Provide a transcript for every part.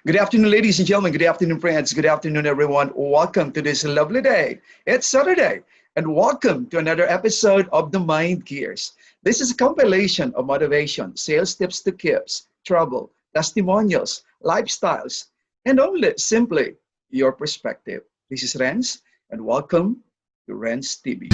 Good afternoon, ladies and gentlemen. Good afternoon, friends. Good afternoon, everyone. Welcome to this lovely day. It's Saturday, and welcome to another episode of The Mind Gears. This is a compilation of motivation, sales tips to kips, travel, testimonials, lifestyles, and only simply your perspective. This is Renz, and welcome to Renz TV.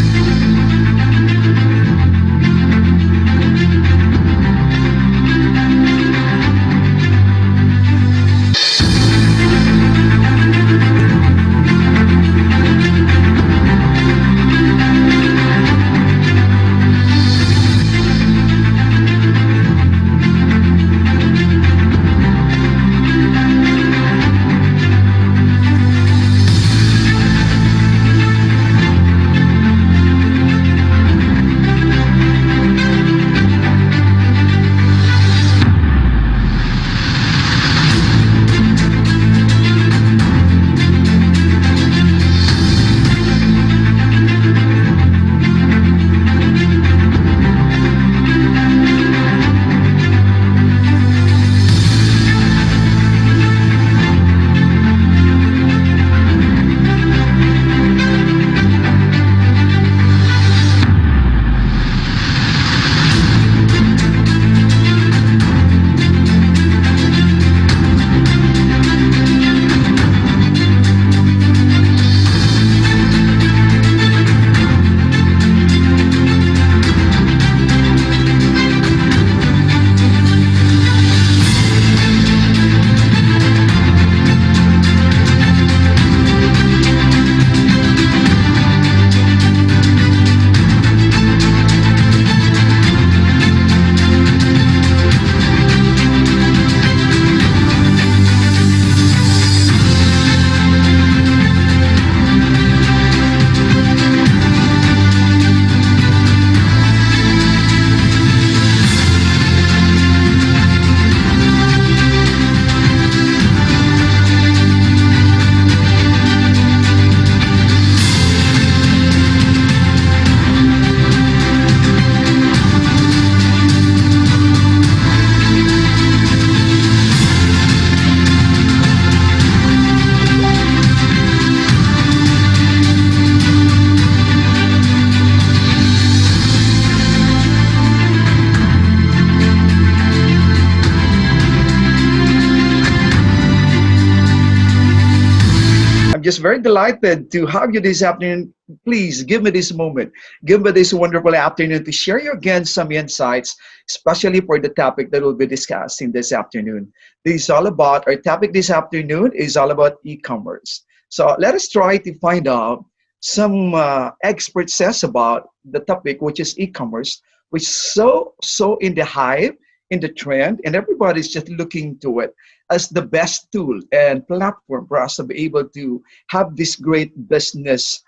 I'm just very delighted to have you this afternoon. Please give me this moment. Give me this wonderful afternoon to share you again some insights, especially for the topic that we'll be discussing this afternoon. This is all about, our topic this afternoon is all about e-commerce. So let us try to find out some expert says about the topic, which is e-commerce, which is so in the hype, in the trend, and everybody's just looking to it as the best tool and platform for us to be able to have this great business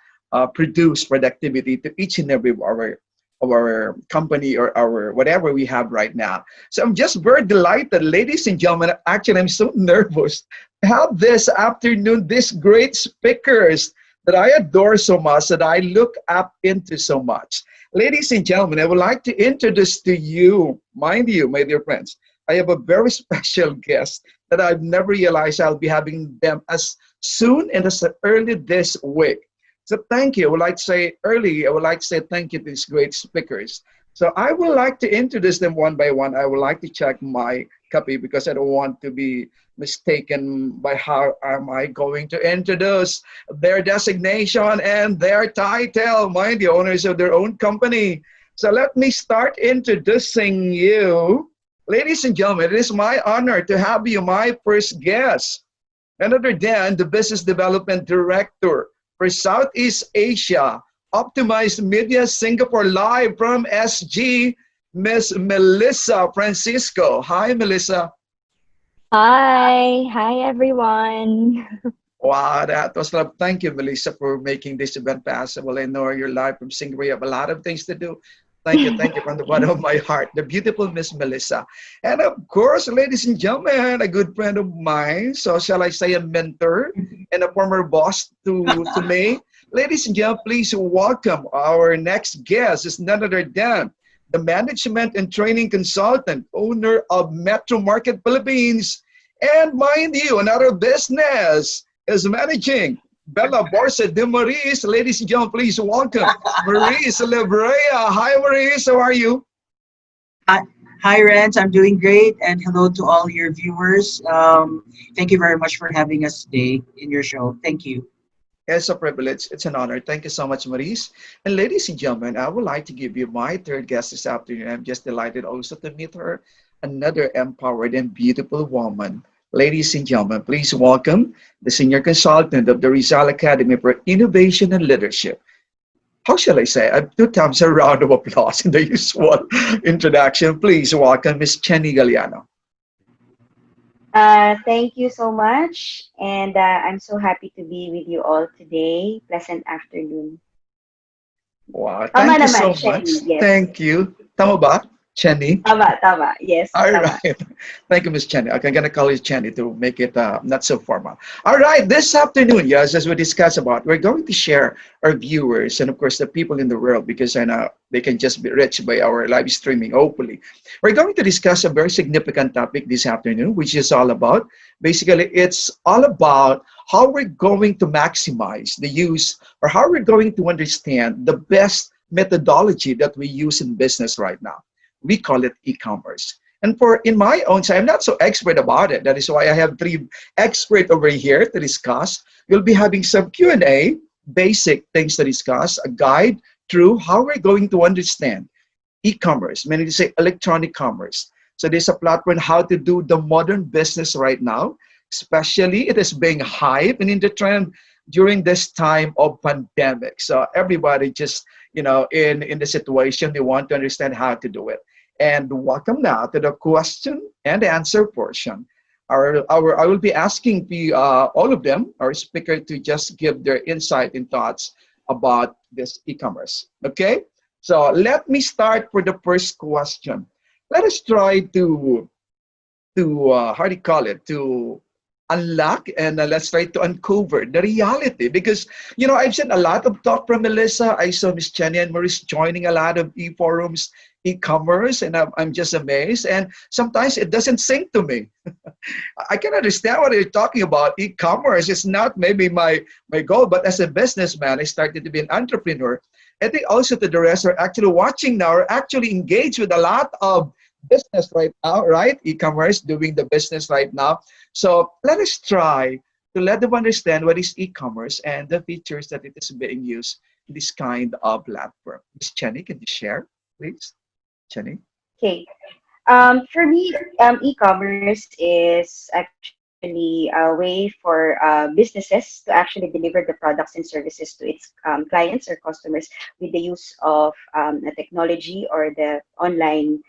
produce productivity to each and every of our company or our whatever we have right now. So I'm just very delighted, ladies and gentlemen. Actually, I'm so nervous to have this afternoon these great speakers that I adore so much, that I look up into so much. Ladies and gentlemen, I would like to introduce to you, mind you, my dear friends, I have a very special guest that I've never realized I'll be having them as soon and as early this week. So thank you. I would like to say early, I would like to say thank you to these great speakers. So I would like to introduce them one by one. I would like to check my copy because I don't want to be mistaken by how am I going to introduce their designation and their title, mind the owners of their own company. So let me start introducing you. Ladies and gentlemen, it is my honor to have you my first guest, none other than the Business Development Director for Southeast Asia, Optimized Media Singapore, live from SG, Miss Melissa Francisco. Hi, Melissa. Hi everyone. Wow, that was love. Thank you, Melissa, for making this event possible. I know you're live from Singapore. You have a lot of things to do. Thank you from the bottom of my heart. The beautiful Miss Melissa. And of course, ladies and gentlemen, a good friend of mine. So shall I say a mentor and a former boss to me. Ladies and gentlemen, please welcome our next guest. Is none other than the management and training consultant, owner of Metro Market Philippines, And mind you, another business is managing. Bella Borsa de Maurice. Ladies and gentlemen, please welcome Maurice Lebrea. Hi, Maurice. How are you? Hi, hi, Renz. I'm doing great, and hello to all your viewers. Thank you very much for having us today in your show. Thank you. It's a privilege. It's an honor. Thank you so much, Maurice. And ladies and gentlemen, I would like to give you my third guest this afternoon. I'm just delighted also to meet her, another empowered and beautiful woman. Ladies and gentlemen, please welcome the senior consultant of the Rizal Academy for Innovation and Leadership. How shall I say? Two times a round of applause in the usual introduction. Please welcome Miss Chenny Galliano. Thank you so much. And I'm so happy to be with you all today. Pleasant afternoon. Wow, Tama thank you naman, so much. Shelly. Yes. Thank you. Tama ba, Chenny? Tama, tama. Yes, All tama. right. Thank you, Miss Chenny. Okay, I'm gonna call you Chenny to make it not so formal. All right, this afternoon, yes, as we discussed about, we're going to share our viewers and of course the people in the world because I know they can just be reached by our live streaming, hopefully. We're going to discuss a very significant topic this afternoon, which is all about, basically, it's all about how we're going to maximize the use or how we're going to understand the best methodology that we use in business right now. We call it e-commerce. And for in my own side, I'm not so expert about it. That is why I have three experts over here to discuss. We'll be having some Q&A, basic things to discuss, a guide through how we're going to understand e-commerce, meaning to say electronic commerce. So there's a platform how to do the modern business right now, especially it is being hyped and in the trend during this time of pandemic. So everybody just, in the situation, they want to understand how to do it. And welcome now to the question and answer portion. I will be asking all of them, our speaker, to just give their insight and thoughts about this e-commerce. Okay, so let me start for the first question. Let us try to how do you call it, to unlock and let's try to uncover the reality because I've seen a lot of talk from Melissa. I saw Miss Jenny and Maurice joining a lot of e-forums, e-commerce, and I'm just amazed, and sometimes it doesn't sink to me. I can understand what you're talking about. E-commerce is not maybe my goal, but as a businessman, I started to be an entrepreneur. I think also to the rest are actually watching now, are actually engaged with a lot of business right now, right? E-commerce, doing the business right now. So let us try to let them understand what is e-commerce and the features that it is being used in this kind of platform. Ms. Jenny, can you share, please? Jenny? Okay. For me, e-commerce is actually a way for businesses to actually deliver the products and services to its clients or customers with the use of a technology or the online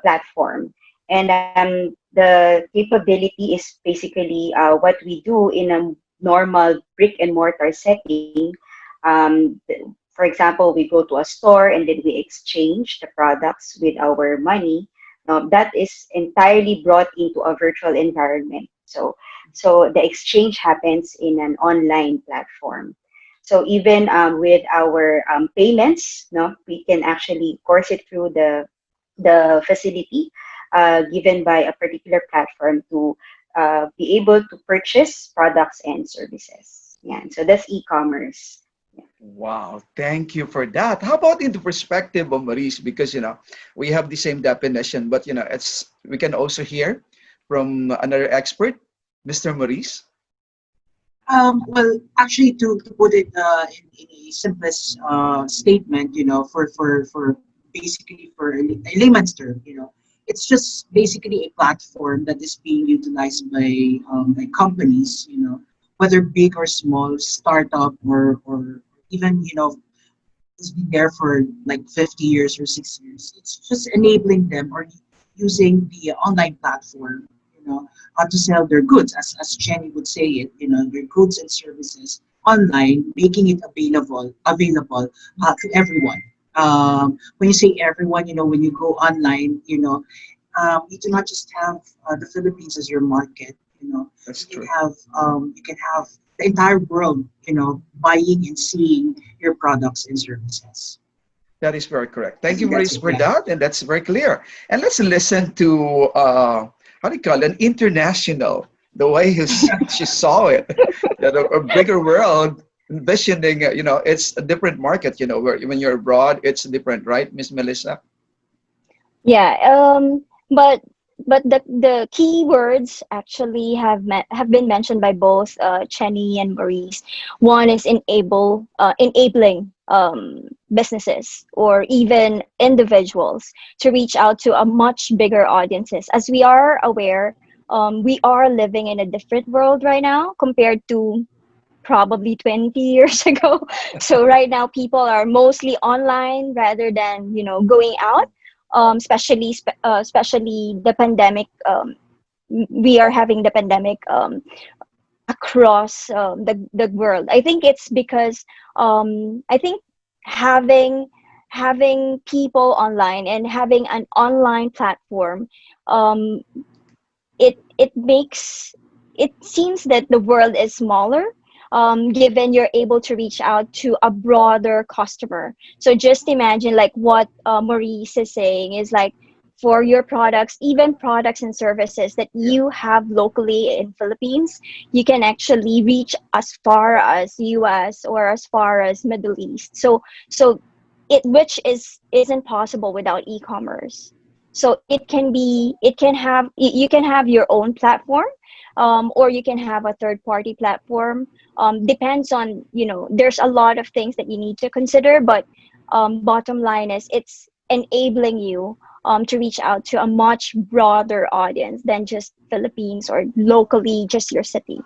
platform. And the capability is basically what we do in a normal brick and mortar setting. For example, we go to a store and then we exchange the products with our money. That is entirely brought into a virtual environment. So the exchange happens in an online platform. So even with our payments, we can actually course it through the facility given by a particular platform to be able to purchase products and services. Yeah, so that's e-commerce. Yeah. Wow, thank you for that. How about in the perspective of Maurice? Because we have the same definition, but it's we can also hear from another expert, Mr. Maurice. Well, actually, to put it in a simplest statement, for basically for a layman's term, it's just basically a platform that is being utilized by companies, whether big or small, startup or even has been there for like 50 years or 6 years. It's just enabling them or using the online platform, how to sell their goods, as Jenny would say it, their goods and services online, making it available to everyone. When you say everyone, when you go online, you do not just have the Philippines as your market. That's You can true. have the entire world, buying and seeing your products and services. That is very correct. I Thank you, think that's Maurice, it. for Yeah. that, and that's very clear. And let's listen to how do you call it, an international The way she saw it, that a bigger world, envisioning, it's a different market, where when you're abroad, it's different, right, Miss Melissa? Yeah, but the key words actually have been mentioned by both Chenny and Maurice. One is enabling businesses or even individuals to reach out to a much bigger audiences. As we are aware, we are living in a different world right now compared to probably 20 years ago. So right now people are mostly online rather than going out, especially the pandemic. We are having the pandemic across the world. I think it's because I think having having people online and having an online platform, um, it makes it seems that the world is smaller, given you're able to reach out to a broader customer. So just imagine like what Maurice is saying is like, for your products, even products and services that you have locally in Philippines, you can actually reach as far as US or as far as Middle East. So it, which isn't possible without e-commerce. So you can have your own platform, or you can have a third party platform. Depends on, there's a lot of things that you need to consider, but bottom line is it's enabling you to reach out to a much broader audience than just Philippines or locally just your city.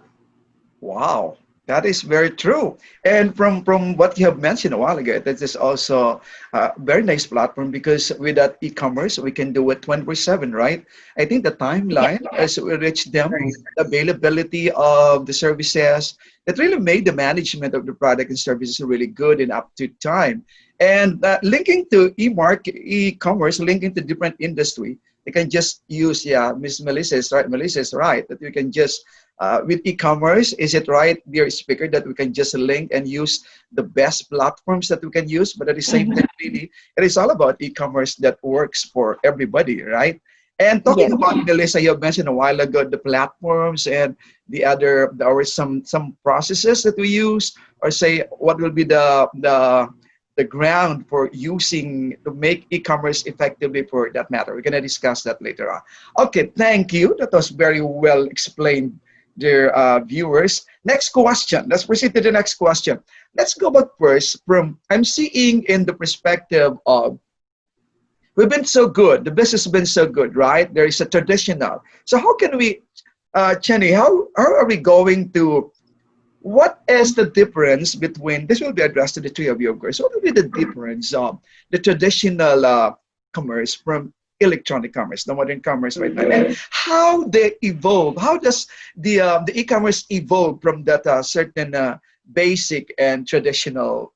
Wow, that is very true. And from what you have mentioned a while ago, that is also a very nice platform because with that e-commerce, we can do it 24/7, right? I think the Yeah. timeline as we reach them, the availability of the services, that really made the management of the product and services really good and up to time. And linking to e-commerce, linking to different industry, you can just use, yeah, Miss Melissa is right. Melissa is right that you can just with e-commerce, is it right, dear speaker, that we can just link and use the best platforms that we can use, but at the same Mhm. time, really, it is all about e-commerce that works for everybody, right? And talking Yes. about Melissa, you mentioned a while ago the platforms and the other, there are some processes that we use, or say what will be the ground for using to make e-commerce effectively for that matter. We're gonna discuss that later on. Okay, thank you. That was very well explained, dear viewers. Next question. Let's proceed to the next question. Let's go back first from I'm seeing in the perspective of we've been so good. The business has been so good, right? There is a traditional. So how can we, Chenny, how are we going to what is the difference between this will be addressed to the three of you, of course. What will be the difference of the traditional commerce from electronic commerce, the modern commerce right now, and how they evolve? How does the e-commerce evolve from that certain basic and traditional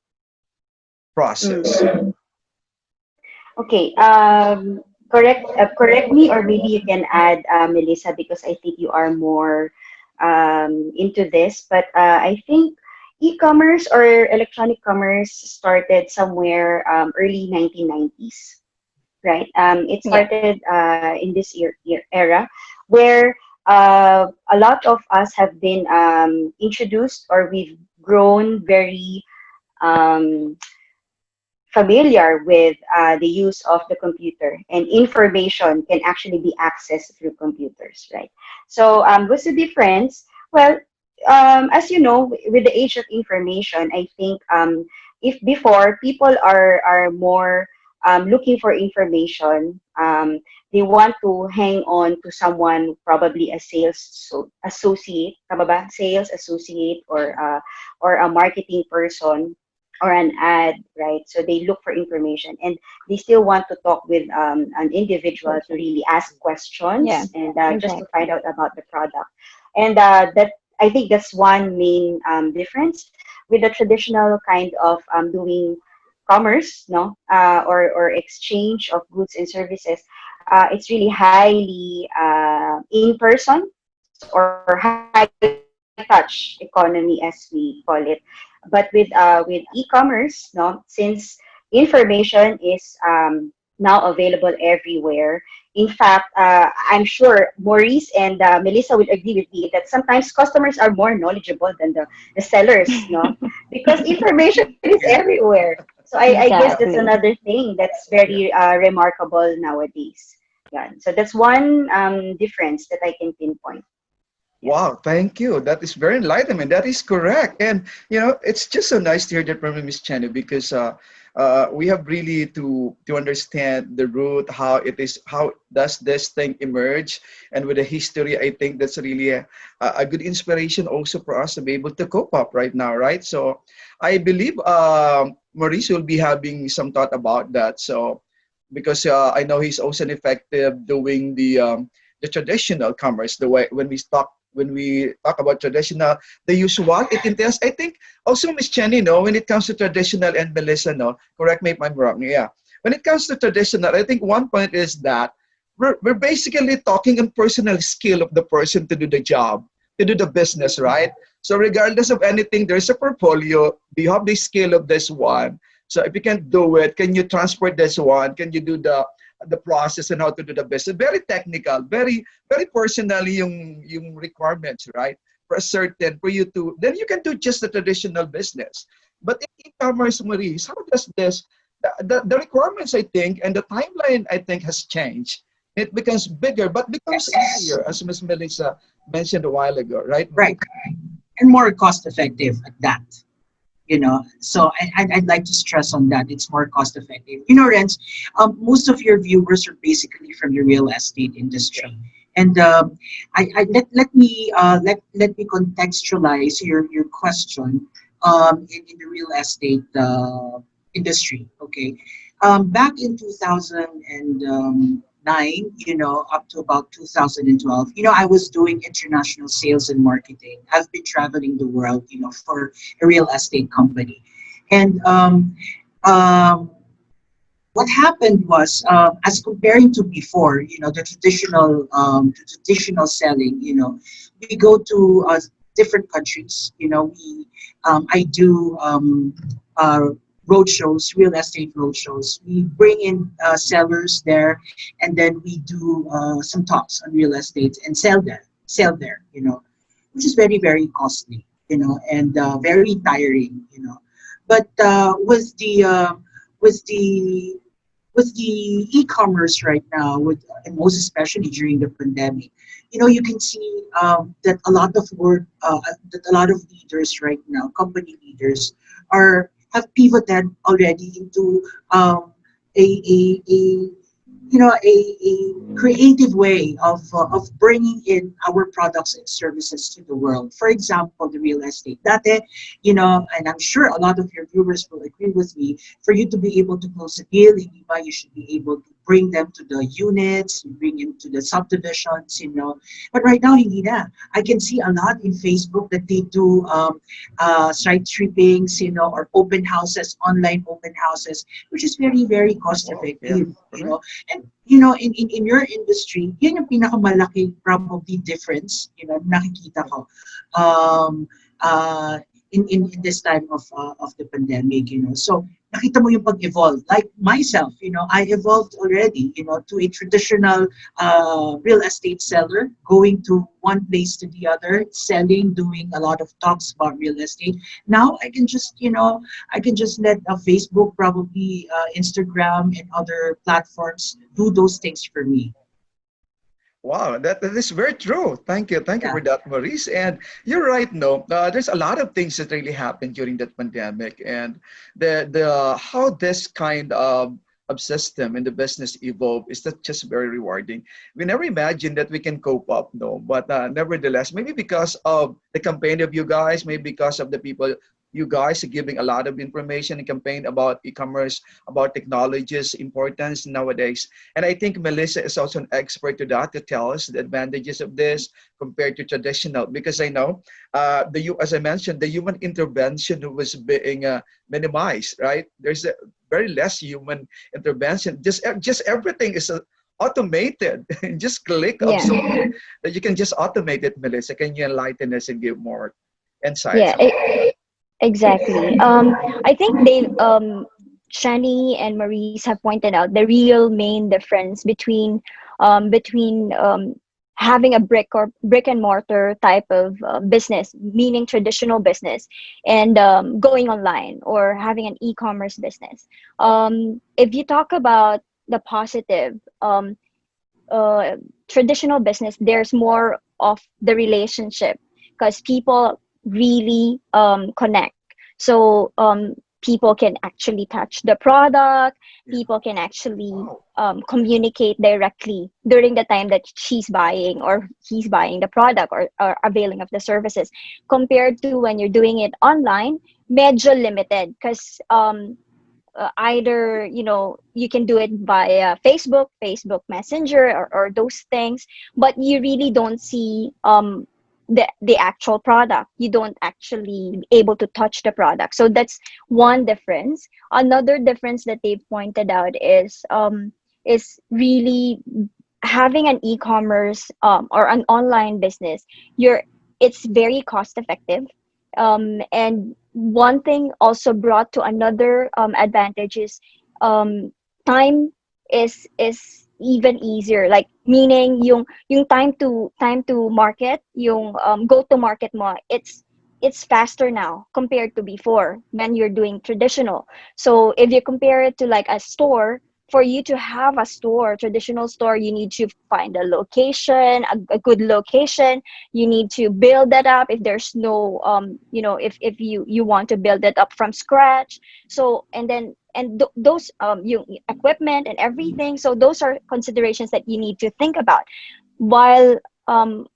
process? Mm. Okay. Correct me, or maybe you can add, Melissa, because I think you are more into this. But I think e-commerce or electronic commerce started somewhere early 1990s, right? It Yeah. started in this era where a lot of us have been introduced, or we've grown very um, familiar with the use of the computer, and information can actually be accessed through computers, right? So what's the difference? Well, as you know, with the age of information, I think if before people are more looking for information, they want to hang on to someone, probably a sales associate, tama ba? Sales associate, or a marketing person, or an ad, right? So they look for information, and they still want to talk with an individual to really ask Yeah. questions, and just to Exactly. find out about the product. And that, I think that's one main difference with the traditional kind of doing commerce, no, or exchange of goods and services. It's really highly in person, or high touch economy, as we call it. But with e-commerce, no, since information is now available everywhere, In fact, I'm sure Maurice and Melissa will agree with me that sometimes customers are more knowledgeable than the sellers, no? Because information is everywhere. So I guess that's Yeah, another Exactly. thing that's yeah. very remarkable nowadays. Yeah. So that's one difference that I can pinpoint. Yeah. Wow, thank you. That is very enlightenment. That is correct. And, it's just so nice to hear that from Miss Chenny because we have really to understand the root, how it is, how does this thing emerge. And with the history, I think that's really a good inspiration also for us to be able to cope up right now, right? So I believe Maurice will be having some thought about that. So because I know he's also effective doing the traditional commerce, the way when we talk about traditional, the usual, it entails, I think, also Miss Jenny, no, when it comes to traditional and Melissa, no, correct me if I'm wrong, yeah. When it comes to traditional, I think one point is that we're basically talking on personal skill of the person to do the job, to do the business, right? So regardless of anything, there's a portfolio. Do you have the skill of this one? So if you can do it, can you transport this one? Can you do the process and how to do the business? Very technical, very personally yung requirements, right? For a certain, for you to, then you can do just the traditional business. But in e-commerce, Maurice, how does this, the requirements, I think, and the timeline, I think, has changed. It becomes bigger, but becomes Yes. easier, as Ms. Melissa mentioned a while ago, right, Right. Maurice? And more cost effective at that. So I'd like to stress on that. It's more cost effective. Renz, most of your viewers are basically from the real estate Yeah. industry. And let me contextualize your question in the real estate industry. Okay, back in 2009, up to about 2012, I was doing international sales and marketing. I've been traveling the world, for a real estate company, and um, what happened was, as comparing to before, the traditional selling, we go to different countries. I do uh, road shows, real estate road shows. We bring in sellers there, and then we do some talks on real estate and sell there, which is very, very costly, and very tiring, But with the with the e-commerce right now, and most especially during the pandemic, you can see that a lot of work, that a lot of leaders right now, company leaders, are have pivoted already into a a creative way of bringing in our products and services to the world. For example, the real estate. Dati, and I'm sure a lot of your viewers will agree with me, for you to be able to close a deal, hindi ba, you should be able to bring them to the units, you bring them to the subdivisions, But right now, hindi na. I can see a lot in Facebook that they do site trippings, or open houses, online open houses, which is very, very cost Wow, yeah, effective, correct. And in your industry, yan yung pinakamalaking probably difference, nakikita ko. Um, uh, in this time of the pandemic, So nakita mo yung pag-evolve. Like myself, I evolved already, to a traditional real estate seller, going to one place to the other, selling, doing a lot of talks about real estate. Now I can just let Facebook, probably Instagram, and other platforms do those things for me. Wow, that is very true. Thank you Yeah. for that, Maurice. And you're right. No, there's a lot of things that really happened during that pandemic, and the how this kind of system in the business evolve is that just very rewarding. We never imagined that we can cope up, no, but nevertheless, maybe because of the campaign of you guys, maybe because of the people. You guys are giving a lot of information and campaign about e-commerce, about technologies importance nowadays. And I think Melissa is also an expert to that to tell us the advantages of this compared to traditional. Because I know as I mentioned, the human intervention was being minimized. Right? There's a very less human intervention. Just everything is automated. Just click of Yeah. something that you can just automate it. Melissa, can you enlighten us and give more insights Yeah. about it? Exactly. I think Shani and Maurice have pointed out the real main difference between between having a brick and mortar type of business, meaning traditional business, and going online or having an e-commerce business. If you talk about the positive, uh, traditional business, there's more of the relationship because people really connect. So people can actually touch the product. Yeah. People can actually Wow. communicate directly during the time that she's buying or he's buying the product or availing of the services, compared to when you're doing it online, medyo limited because either you can do it via Facebook Messenger, or those things, but you really don't see the actual product. You don't actually able to touch the product. So that's one difference. Another difference that they've pointed out is really having an e-commerce or an online business. You're It's very cost effective, and one thing also brought to another advantage is um, time is even easier, like meaning yung time to market, yung go to market mo, it's faster now compared to before when you're doing traditional. So if you compare it to like a store, for you to have a store, traditional store, you need to find a location, a good location. You need to build that up if there's no if you want to build it up from scratch. So and then those you equipment and everything, so those are considerations that you need to think about. While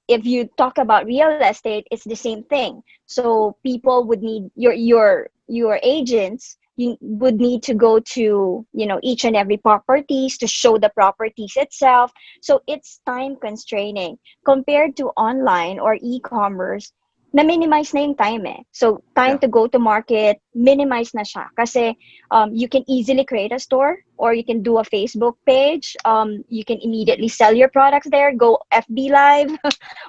if you talk about real estate, it's the same thing. So people would need your agents. You would need to go to each and every properties to show the properties itself. So it's time constraining compared to online or e-commerce. Na minimize na yung time eh. So time Yeah. to go to market, minimize na siya kasi you can easily create a store, or you can do a Facebook page. You can immediately sell your products there, go FB live,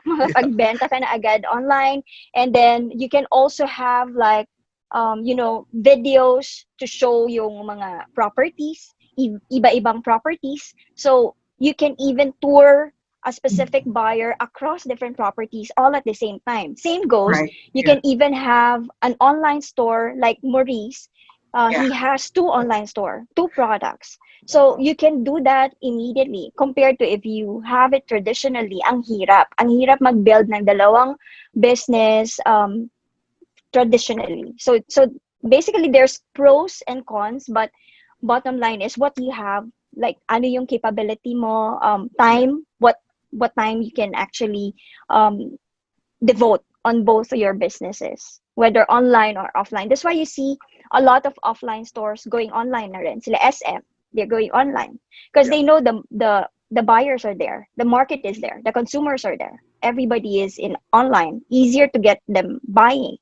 Yeah. makapagbenta ka na agad online. And then you can also have like videos to show yung mga properties, iba-ibang properties. So you can even tour a specific buyer across different properties all at the same time. Same goes, Right. you Yeah. can even have an online store like Maurice. Yeah. He has two online store, two products. So Wow. you can do that immediately compared to if you have it traditionally. Ang hirap. Ang hirap mag-build ng dalawang business traditionally. So basically there's pros and cons, but bottom line is what you have, like ano yung capability mo, Yeah. time, what time you can actually um, devote on both of your businesses, whether online or offline. That's why you see a lot of offline stores going online na rin. Sila SM, they're going online because Yeah. they know the buyers are there, the market is there, the consumers are there, everybody is in online, easier to get them buying.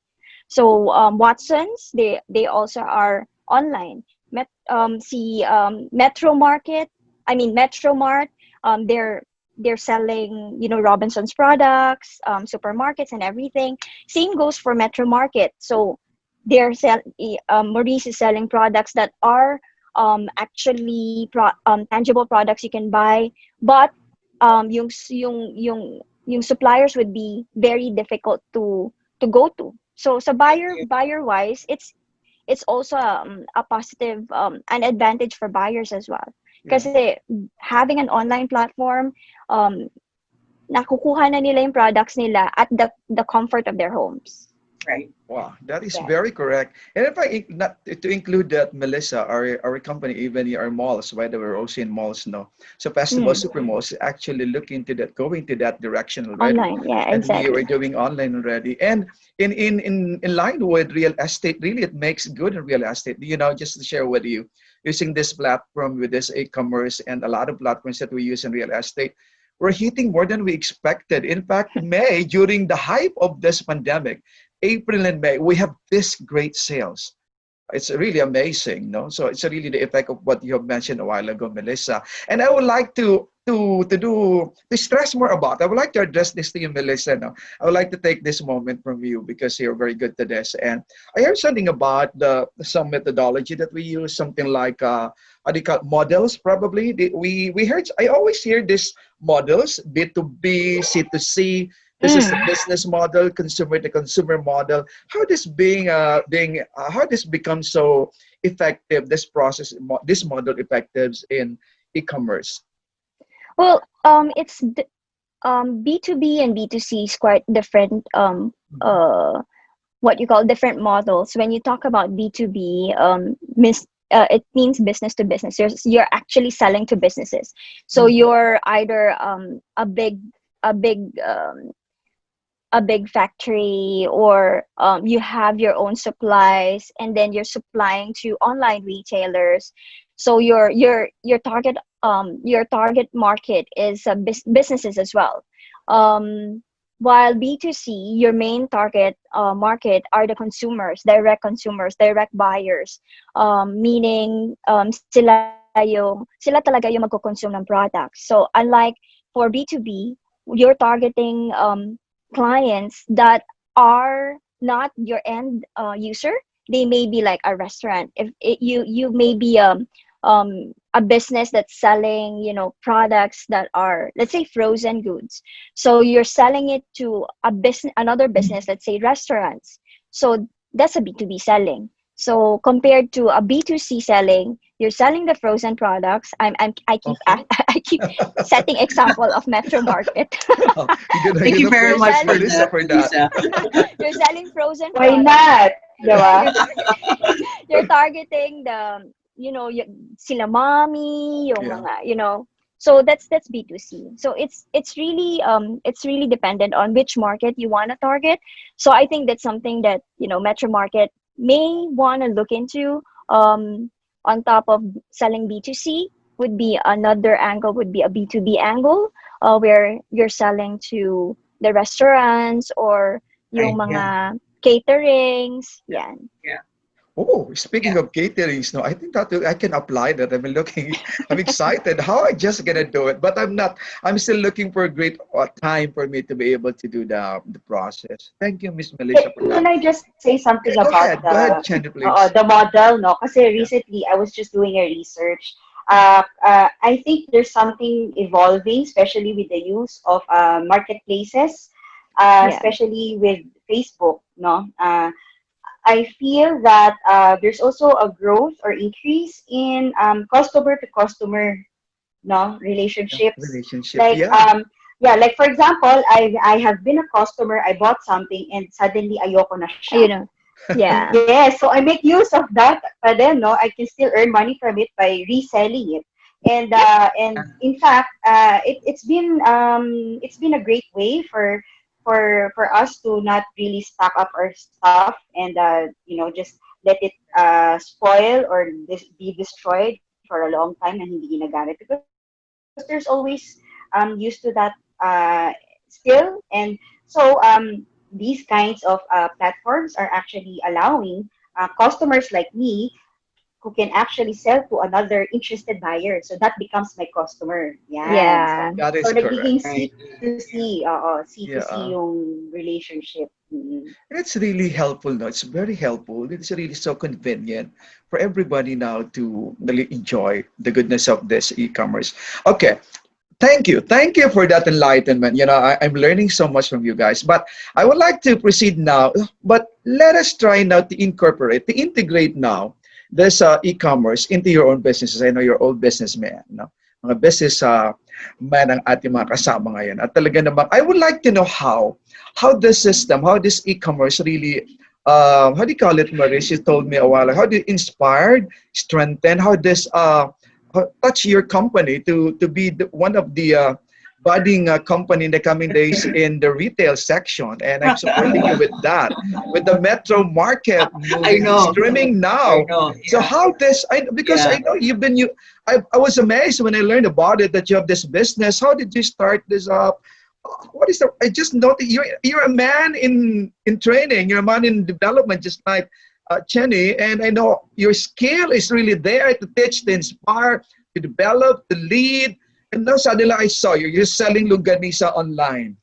So Watsons, they also are online. Metro Market, I mean Metro Mart, they're selling Robinson's products, supermarkets and everything. Same goes for Metro Market. So Maurice is selling products that are actually tangible products you can buy, but yung suppliers would be very difficult to go to. So buyer wise, it's also a positive an advantage for buyers as well. Yeah. Kasi having an online platform, um, nakukuha na nila yung products nila at the comfort of their homes. Right. Wow, that is Yeah. very correct. And if not to include that, Melissa, our company, even our malls, by the way, we're also in malls now. So Festival Mm. Supermalls actually looking to that, going to that direction already. Online, yeah, And we were exactly. doing online already. And in line with real estate, really it makes good in real estate. Just to share with you, using this platform with this e-commerce and a lot of platforms that we use in real estate, we're hitting more than we expected. In fact, May, during the hype of this pandemic, April and May, we have this great sales. It's really amazing, no? So it's really the effect of what you have mentioned a while ago, Melissa. And I would like to stress more about. I would like to address this to you, Melissa. No? I would like to take this moment from you because you're very good to this. And I heard something about some methodology that we use, something like how do you call it? Models, probably. We heard. I always hear this models: B2B, C2C. This is the Mm. business model, consumer to consumer model. How this how this becomes so effective? This process, this model effective in e-commerce. Well, B2B and B2C is quite different. Mhm. What you call different models. When you talk about B2B, it means business to business. You're actually selling to businesses. So Mhm. you're either a big a big factory, or you have your own supplies, and then you're supplying to online retailers. So your target market is businesses as well. um, while B2C, your main target market are the consumers, direct buyers, meaning sila talaga yung magko-consume ng products. So unlike for B2B, you're targeting clients that are not your end user. They may be like a restaurant. If you may be a business that's selling, products that are, let's say, frozen goods. So you're selling it to another business, let's say restaurants. So that's a B2B selling. So compared to a B2C selling, you're selling the frozen products. I keep Okay. I keep setting example of Metro Market. Thank You're you gonna very You're praise much for selling Melissa that, for that. Lisa. you're selling frozen Why products. not? And then Diba? you're targeting the, sila mommy, yung Yeah. mga, so that's B2C. So it's really dependent on which market you want to target. So I think that's something that, Metro Market may want to look into. On top of selling B2C, would be another angle, would be a B2B angle, where you're selling to the restaurants or yung Right. Yeah. mga caterings, Yeah. yan. Yeah. Oh, speaking Yeah. of caterings, no, I think that I can apply that. I'm looking, I'm excited. How I just gonna do it, but I'm not. I'm still looking for a great time for me to be able to do the process. Thank you, Miss Melissa, for that. Can I just say something Yeah, go about ahead. Go ahead, Chandy, please. the model? No, kasi Yeah. recently I was just doing a research. I think there's something evolving, especially with the use of marketplaces, Yeah. especially with Facebook. No, I feel that there's also a growth or increase in customer to customer, no, Yeah. relationships. Relationship. Like Yeah. yeah, like for example, I have been a customer, I bought something and suddenly ayoko na siya. You know. Yeah. Yes, so I make use of that, but then no, I can still earn money from it by reselling it. And in fact, it's been a great way for us to not really stock up our stuff and just let it spoil or be destroyed for a long time and hindi ginagamit, because there's always used to that still. And so these kinds of platforms are actually allowing customers like me who can actually sell to another interested buyer. So that becomes my customer. Yan. So, Yeah. That so is correct. nagiging Right. C2C, C2C Yeah. yung relationship. Mm. It's really helpful, no? It's very helpful. It's really so convenient for everybody now to really enjoy the goodness of this e-commerce. Okay, thank you. Thank you for that enlightenment. I'm learning so much from you guys. But I would like to proceed now. But let us try now to integrate now this e-commerce into your own businesses. I know you're all businessmen, no? Mga business man ang ating mga kasama ngayon. At talaga namang, I would like to know how this system, how this e-commerce really, how do you call it, Maris? You told me a while ago, how do you inspired, strengthen, how this touch your company to be one of the budding company in the coming days in the retail section, and I'm supporting you with that, with the metro market I moving know. streaming I now. know. So Yeah. how this? Because I Yeah. know I was amazed when I learned about it that you have this business. How did you start this up? What is the? I just noticed you're a man in training. You're a man in development, just like Chenny, and I know your skill is really there to teach, to inspire, to develop, to lead. And now suddenly I saw you, you're selling longganisa online.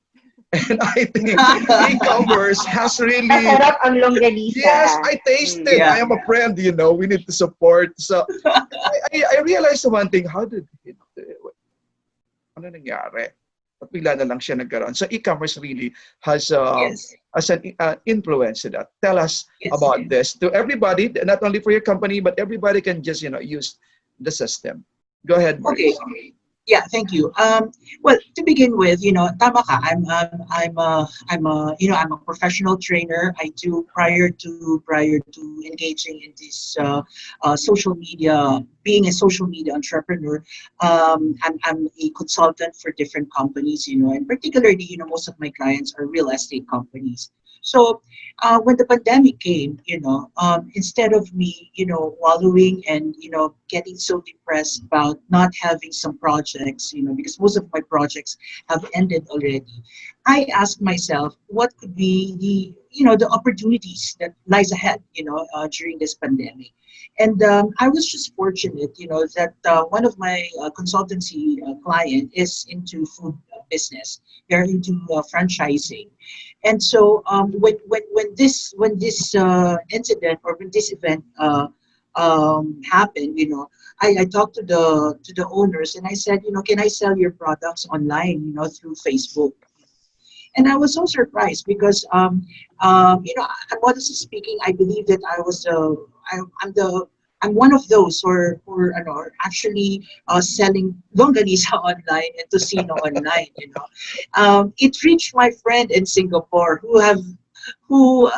And I think e-commerce has really, Masarap ang longganisa. yes, I tasted. Yeah. I am a friend, we need to support. So I realized one thing, how did it, ano nangyari? At bigla na lang siya nagkaroon. So e-commerce really Yes. has an influence in that. Tell us Yes. about this to everybody, not only for your company, but everybody can just use the system. Go ahead, Okay. Maurice. Yeah, thank you. Well, to begin with, tama ka. I'm a professional trainer. I do prior to engaging in this social media, being a social media entrepreneur. I'm a consultant for different companies, and particularly, most of my clients are real estate companies. So when the pandemic came, instead of me, wallowing and, getting so depressed about not having some projects, because most of my projects have ended already, I asked myself, what could be the opportunities that lies ahead, during this pandemic. And I was just fortunate, that one of my consultancy client is into food business. They're into franchising. And so when this incident or when this event happened, I talked to the owners and I said, can I sell your products online, through Facebook? And I was so surprised because, modestly speaking, I believe that I'm one of those who are actually selling longganisa online and tocino online. It reached my friend in Singapore who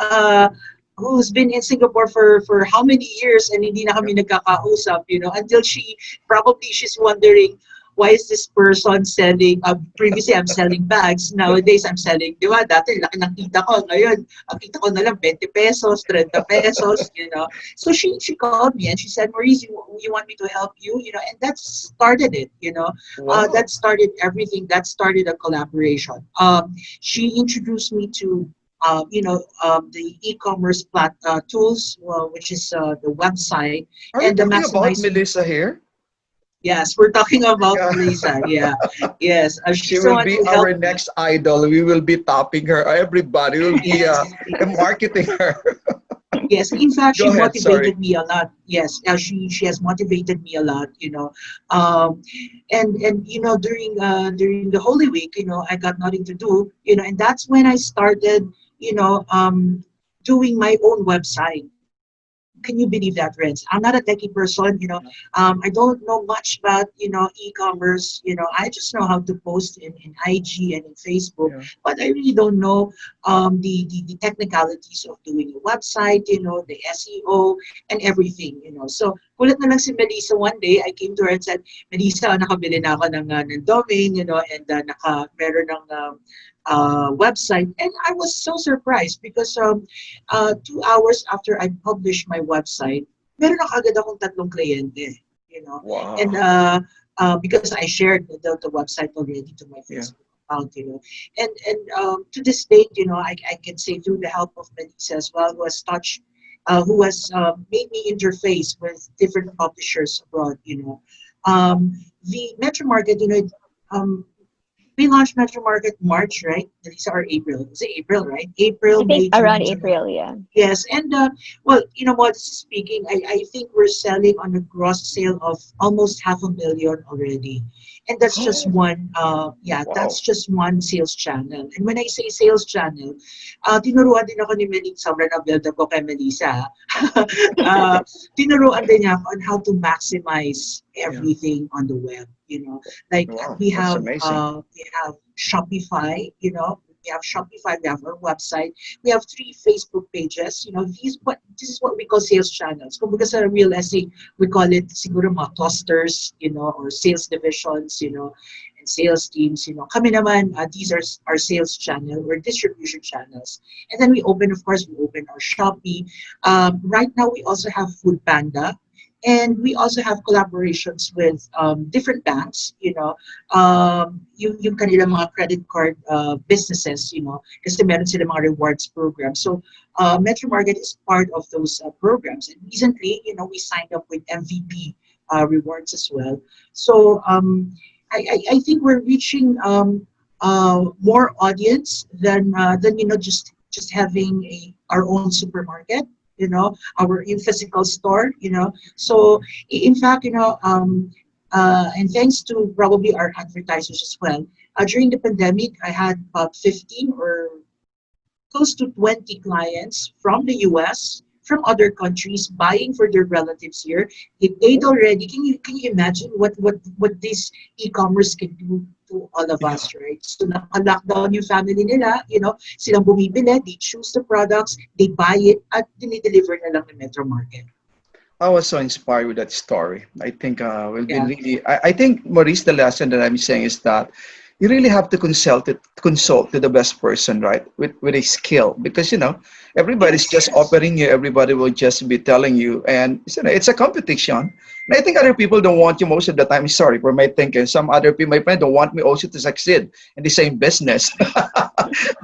who's been in Singapore for how many years and hindi na kami nagkakausap, until she's wondering, why is this person selling, previously I'm selling bags, nowadays I'm selling, di ba, dati laki ng kita ko, ngayon, ang kita ko na lang 20 pesos, 30 pesos, So she called me and she said, Maurice, you want me to help you, and that started it, Wow. that started everything, that started a collaboration. She introduced me to the e-commerce tools, which is the website Are we and the talking about maximizing. Melissa here? Yes, we're talking about Yeah. Lisa. Yeah, yes. She She's the will one be who our helped me. next idol. We will be topping her. Everybody will be Yes, marketing her. yes. In fact, Go she ahead. Sorry. motivated me a lot. Yes, she has motivated me a lot. And during the Holy Week, I got nothing to do. And that's when I started, doing my own website. Can you believe that, Renz? I'm not a techie person, I don't know much about, e-commerce, I just know how to post in IG and in Facebook, Yeah. but I really don't know the technicalities of doing a website, the SEO and everything, So, kulat na lang si Melissa one day, I came to her and said, Melissa, nakabili na ako ng domain, and meron ng website. And I was so surprised because 2 hours after I published my website, meron na kagad akong tatlong kliyente, Wow. And because I shared the website already to my Yeah. Facebook account, and to this date, I can say through the help of Melissa as well, who has made me interface with different publishers abroad, the Metro Market, um, we launched Metro Market March, right? These are April. Is it April, right? April, I think May, around June, July. April, yeah. Yes, and well, what speaking, I think we're selling on a gross sale of almost 500,000 already, and that's just Oh, one. Yeah, wow. that's just one sales channel. And when I say sales channel, tinuruan din ako ni Melissa. Sobrang na-build up ko kay Melissa. uh, Tinuruan din niya ako on how to maximize Yeah. everything on the web. Like Wow. we That's have amazing. Shopify. We have Shopify. We have our website. We have 3 Facebook pages. This is what we call sales channels. Because sa real estate, we call it siguro mga clusters, or sales divisions, and sales teams. Kami naman, these are our sales channel or distribution channels. And then we open our Shopee. Right now, we also have Food Panda. And we also have collaborations with different banks, yung kanila mga credit card businesses, kasi meron sila mga rewards programs. So Metro Market is part of those programs. And recently, we signed up with MVP rewards as well. So I think we're reaching more audience than just having our own supermarket, our in physical store, So in fact, and thanks to probably our advertisers as well, during the pandemic, I had about 15 or close to 20 clients from the US, from other countries buying for their relatives here. They paid already. Can you imagine what this e-commerce can do to all of Yeah. us, right? So naka-lockdown yung family nila, silang bumibili, they choose the products, they buy it, at dinideliver na lang ng Metro Market. I was so inspired with that story. I think we'll be Yeah. really. I think Maurice, the lesson that I'm saying is that you really have to consult to the best person, right? With a skill, because everybody's just Yes. offering you. Everybody will just be telling you, and it's a competition. And I think other people don't want you most of the time. Sorry for my thinking. Some other people, my friend, don't want me also to succeed in the same business.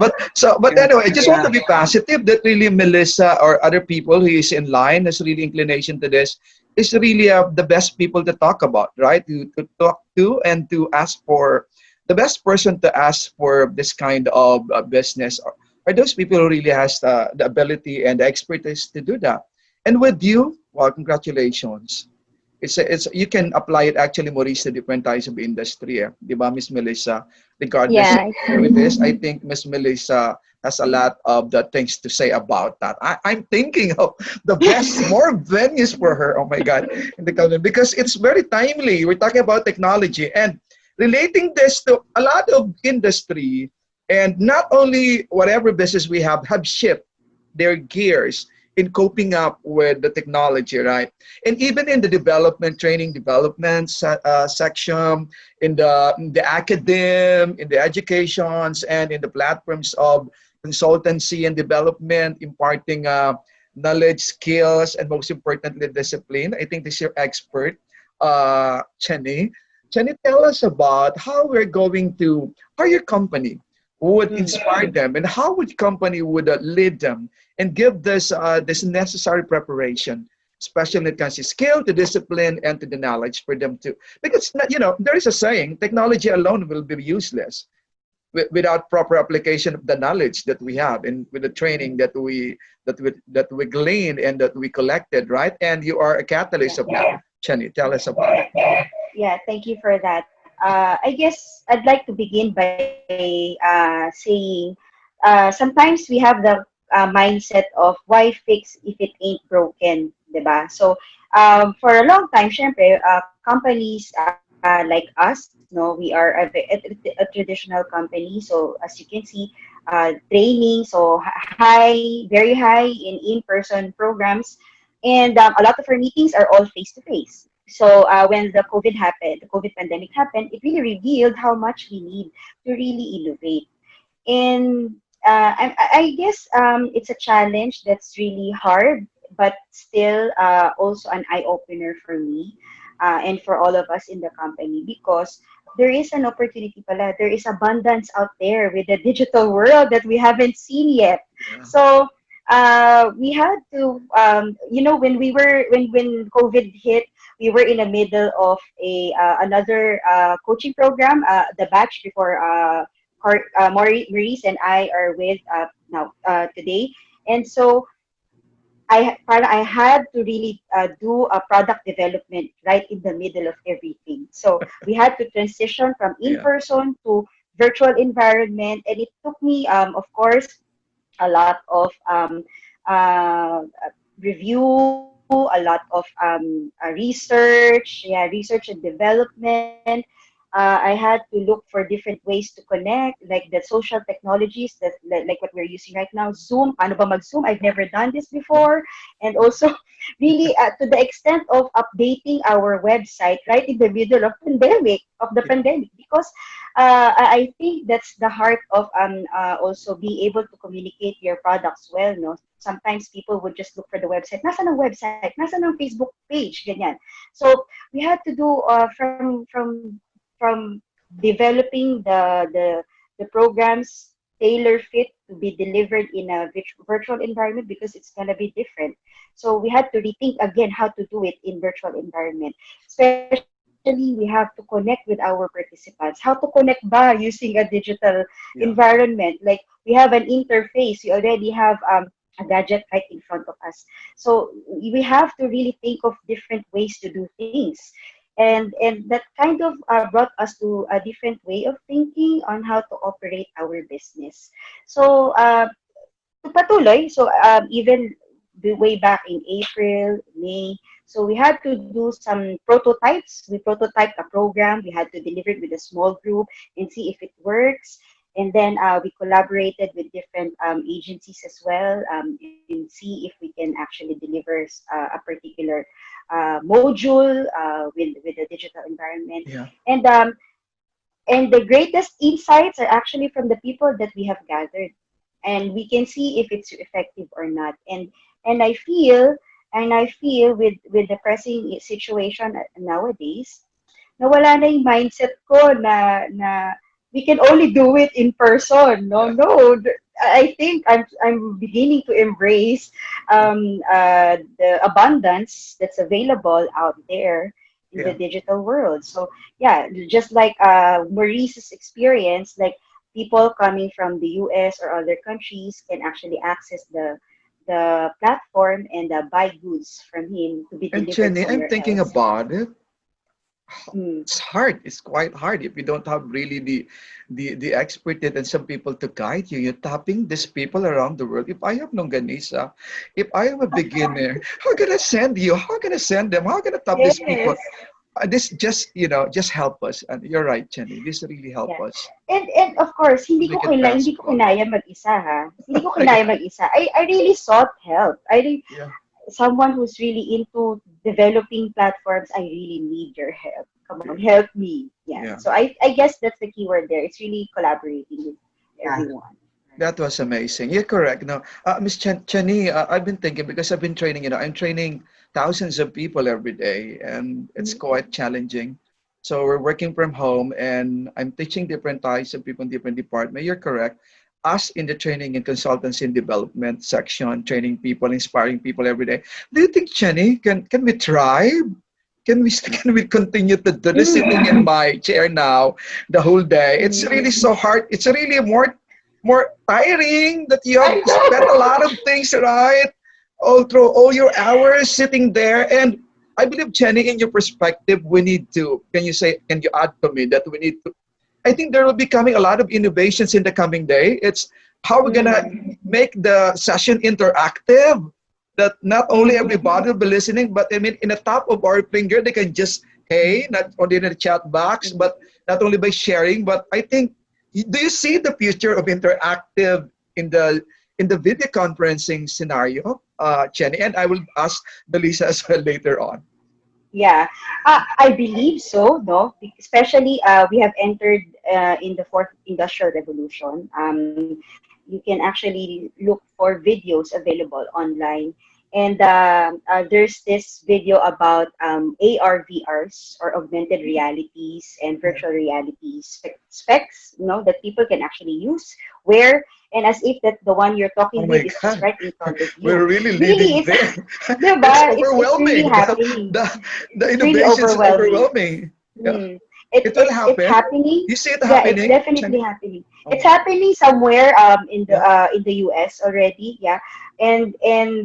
But Yeah. anyway, I just want Yeah. to be positive that really Melissa or other people who is in line has really inclination to this is really the best people to talk about, right? To talk to and to ask for the best person to ask for this kind of business are those people who really has the ability and the expertise to do that. And with you, well, congratulations. It's you can apply it actually, Maurice, to different types of industry. Di ba, Miss Melissa? Regardless Yeah, of who it is, I think Miss Melissa has a lot of the things to say about that. I'm thinking of the best, more venues for her. Oh my God, in the company, because it's very timely. We're talking about technology and relating this to a lot of industry, and not only whatever business we have shift their gears in coping up with the technology, right? And even in the development, training development section, in the academe, in the educations, and in the platforms of consultancy and development, imparting knowledge, skills, and most importantly, discipline. I think this is your expert, Chenny. Chenny, tell us about how your company would Mm. inspire them, and how would company would lead them and give this necessary preparation, especially when it comes to skill, to discipline, and to the knowledge for them to. Because there is a saying, technology alone will be useless without proper application of the knowledge that we have and with the training that we gleaned and that we collected, right? And you are a catalyst of that. Chenny, tell us about it. Yeah, thank you for that. I guess I'd like to begin by saying sometimes we have the mindset of why fix if it ain't broken, diba? So for a long time, syempre, companies like us, no, we are a traditional company. So as you can see, training, so high, very high in in-person programs, and a lot of our meetings are all face-to-face. So when the COVID pandemic happened, it really revealed how much we need to really innovate. And I guess it's a challenge that's really hard, but still also an eye opener for me and for all of us in the company, because there is an opportunity pala. There is abundance out there with the digital world that we haven't seen yet. Yeah. So we had to, when COVID hit, we were in the middle of a another coaching program, the batch before Maurice and I are with now today. And so I had to really do a product development right in the middle of everything. So we had to transition from in Yeah. person to virtual environment, and it took me, of course, a lot of review, a lot of research, yeah, research and development. I had to look for different ways to connect, like the social technologies that like what we're using right now. Zoom, paano ba mag-Zoom? I've never done this before, and also really to the extent of updating our website right in the middle of the pandemic, because I think that's the heart of also being able to communicate your products well. No, sometimes people would just look for the website. Nasa ng website? Nasa ng Facebook page? Ganyan. So we had to do from developing the programs tailor fit to be delivered in a virtual environment, because it's going to be different. So we had to rethink again how to do it in virtual environment. Especially we have to connect with our participants. How to connect ba using a digital Yeah. environment? Like we have an interface. We already have a gadget right in front of us. So we have to really think of different ways to do things. And that kind of brought us to a different way of thinking on how to operate our business. So patuloy. So even the way back in April, May, so we had to do some prototypes. We prototyped a program. We had to deliver it with a small group and see if it works. And then we collaborated with different agencies as well, and see if we can actually deliver a particular module with a digital environment. Yeah. And the greatest insights are actually from the people that we have gathered, and we can see if it's effective or not. And I feel with the pressing situation nowadays, nawala na yung mindset ko na we can only do it in person. No, Yeah. no. I think I'm beginning to embrace the abundance that's available out there in the Yeah. digital world. So yeah, just like Maurice's experience, like people coming from the US or other countries can actually access the platform and buy goods from him to be And delivered Jenny, I'm somewhere thinking else. about it. Mm. It's hard. It's quite hard if you don't have really the expertise and some people to guide you. You're tapping these people around the world. If I have longganisa, if I am a beginner, how can I send you? How can I send them? How can I tap these people? Yes. This just just help us. And you're right, Jenny. This really help Yeah. us And of course, to make it hindi ko practical. kinaya mag-isa ha. Hindi ko Yeah. kinaya mag-isa. I really sought help. Yeah. Someone who's really into developing platforms, I really need your help. Come on, help me. Yeah. Yeah. So I guess that's the key word there. It's really collaborating with Yeah. everyone. That was amazing. You're correct. No, Miss Chani, I've been thinking because I've been training. I'm training thousands of people every day, and it's Mhm. quite challenging. So we're working from home, and I'm teaching different types of people in different departments. You're correct. Us in the training and consultancy and development section, training people, inspiring people every day. Do you think, Chani, can we try? Can we can we continue to do this sitting in Mm. my chair now the whole day? It's Mm. really so hard. It's really more tiring that you have I spent a know. lot of things, right? All through all your hours sitting there. And I believe, Jenny, in your perspective, we need to, can you say, can you add to me that we need to, I think there will be coming a lot of innovations in the coming day. It's how we're going to Mm. make the session interactive, that not only Mm. everybody will be listening, but I mean, in the top of our finger, they can just, hey, not only in the chat box, Mm. but not only by sharing, but I think, do you see the future of interactive in the video conferencing scenario, Jenny? And I will ask Belisa as well later on. Yeah, I believe so, no? Especially we have entered in the fourth industrial revolution. You can actually look for videos available online. And there's this video about AR, VRs, or augmented realities and Yeah. virtual reality specs, that people can actually use, wear, and as if that the one you're Oh talking my with is just God, right in front of you. we're really Really, living there. It's diba? It's really overwhelming. happening. The It's really innovations overwhelming. overwhelming. Yeah, Mm. it will It's happen. happening. You see it Yeah, it's happening, definitely Jenny? happening. Oh It's my, happening somewhere yeah. in the US already. Yeah, and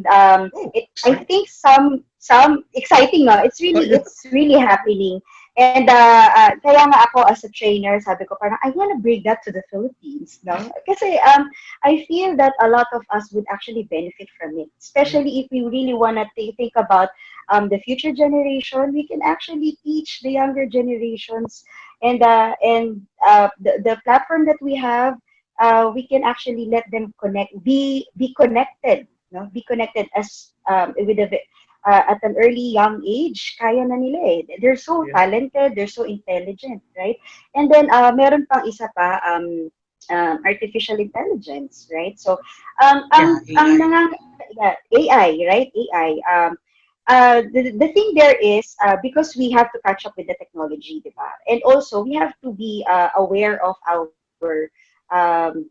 Oh, it I exciting. think some exciting. No, Yeah. it's really happening. And kaya nga ako as a trainer, sabi ko parang I want to bring that to the Philippines, no? Kasi I feel that a lot of us would actually benefit from it, Yeah. especially if we really want to think about the future generation. We can actually teach the younger generations The platform that we have, we can actually let them be connected, no? Be connected as at an early young age, kaya na nila eh. They're so Yeah. talented, they're so intelligent, right? And then meron pang isa pa, artificial intelligence, right? So Yeah, ang AI. yeah, AI, right? AI. The thing there is, because we have to catch up with the technology, diba? And also we have to be aware of our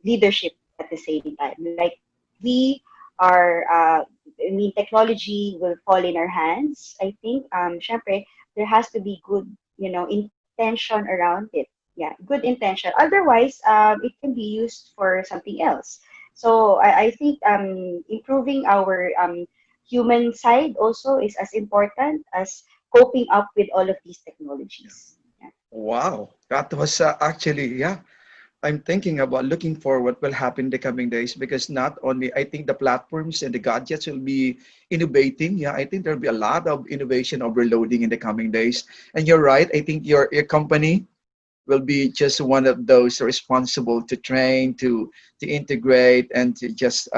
leadership at the same time. Like we are, I mean, technology will fall in our hands. I think, syempre, there has to be good, intention around it. Yeah, good intention. Otherwise, it can be used for something else. So I think improving our human side also is as important as coping up with all of these technologies. Yeah. Wow, that was actually, yeah. I'm thinking about looking for what will happen in the coming days because not only I think the platforms and the gadgets will be innovating. Yeah, I think there'll be a lot of innovation overloading in the coming days. And you're right. I think your company will be just one of those responsible to train, to integrate, and to just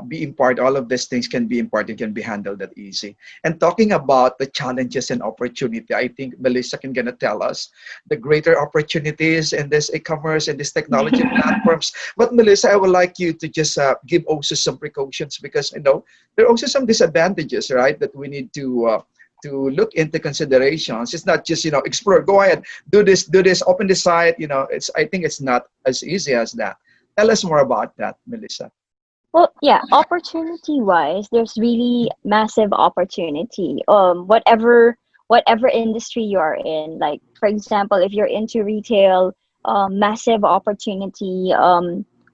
be in part. All of these things can be important, can be handled that easy. And talking about the challenges and opportunity, I think Melissa can gonna tell us the greater opportunities in this e-commerce and this technology platforms. But Melissa, I would like you to just give also some precautions because there are also some disadvantages, right? That we need to look into considerations. It's not just explore, go ahead, do this, open the site. It's I think it's not as easy as that. Tell us more about that, Melissa. Well, yeah, opportunity wise, there's really massive opportunity. Whatever industry you are in, like for example, if you're into retail, massive opportunity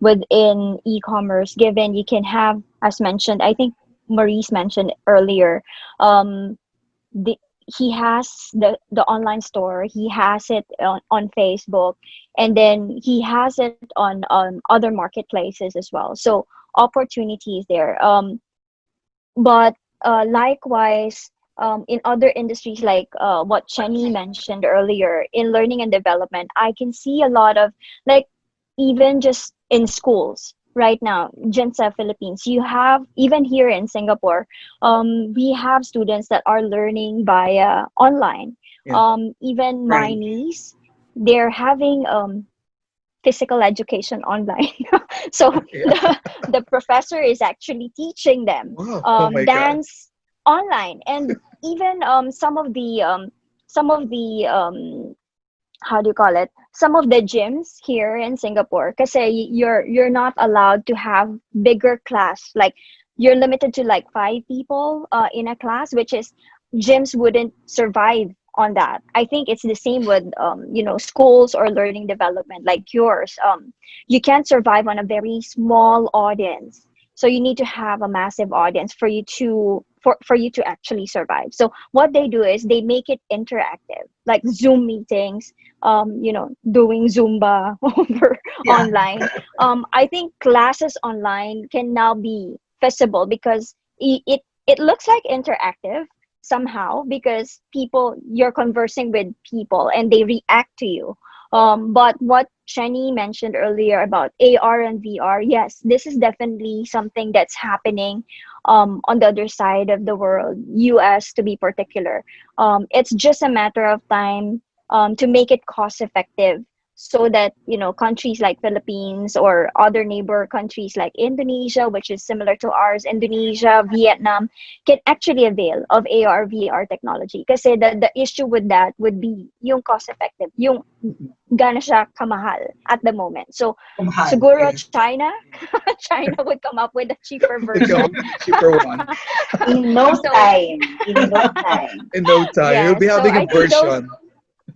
within e-commerce, given you can have, as mentioned, I think Maurice mentioned earlier, um, the he has the online store, he has it on Facebook, and then he has it on other marketplaces as well. So opportunities there. But likewise, in other industries like what Chenny mentioned earlier, in learning and development, I can see a lot of, like, even just in schools right now, dyan sa Philippines, you have, even here in Singapore, we have students that are learning via online. Yeah. Even my Right. niece, they're having physical education online. So Yeah. the professor is actually teaching them Wow. Oh my God. dance online. And even some of the how do you call it, some of the gyms here in Singapore, because you're not allowed to have bigger class, like you're limited to like 5 people in a class, which is, gyms wouldn't survive on that. I think it's the same with schools or learning development like yours. You can't survive on a very small audience, so you need to have a massive audience for you to actually survive. So what they do is they make it interactive, like Zoom meetings, doing Zumba over Yeah. online. I think classes online can now be feasible because it looks like interactive somehow, because you're conversing with people and they react to you. But what Shani mentioned earlier about AR and VR, yes, this is definitely something that's happening on the other side of the world, US to be particular. It's just a matter of time to make it cost effective, so that countries like Philippines or other neighbor countries like Indonesia, which is similar to ours, Indonesia, Vietnam, can actually avail of AR VR technology. Kasi the issue with that would be yung cost effective, yung gaano siya kamahal at the moment. So Kamahal. siguro Yeah. China, China would come up with a cheaper They come up version. with a cheaper one In no So time. In no time. in no time. You'll yeah, be so having a I think those, version.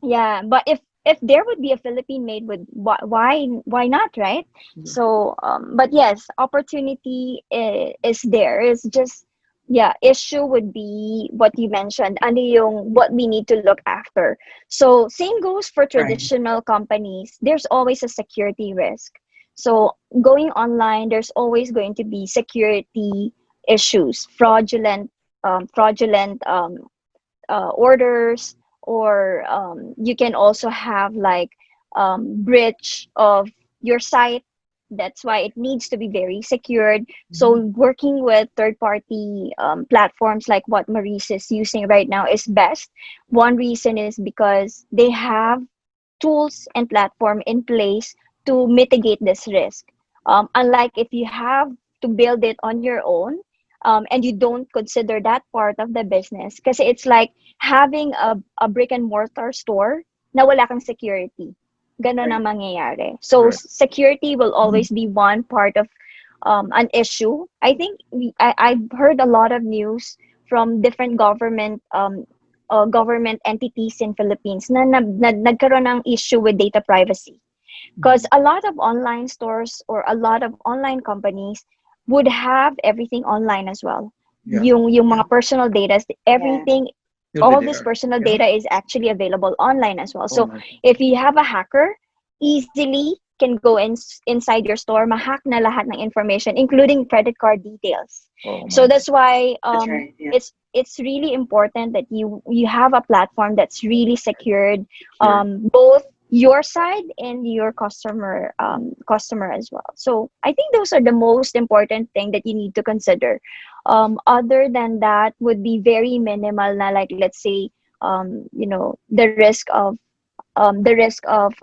yeah, but if there would be a Philippine made, with why not, right? So but yes, opportunity is there. It's just, yeah, issue would be what you mentioned, ano yung what we need to look after. So same goes for Right. traditional companies. There's always a security risk. So going online, there's always going to be security issues, fraudulent orders, or you can also have like bridge of your site. That's why it needs to be very secured. So working with third party platforms like what Maurice is using right now is best. One reason is because they have tools and platform in place to mitigate this risk. Unlike if you have to build it on your own, and you don't consider that part of the business, because it's like having a brick and mortar store na wala kang security. Ganon Right. ang mangyayari. So Correct. security will always be one part of an issue. I think I've heard a lot of news from different government entities in Philippines na nagkaroon ng issue with data privacy. Because a lot of online stores or a lot of online companies would have everything online as well. Yeah. Yung mga personal data, Yeah. everything, You'll be all this there. personal Yeah. data is actually available online as well. Oh So my. if you have a hacker, easily can go inside your store, mahack na lahat ng information, including credit card details. Oh So my. that's why That's right. Yeah. it's really important that you have a platform that's really secured, Sure. both your side and your customer as well. So I think those are the most important thing that you need to consider. Other than that would be very minimal na, like let's say the risk of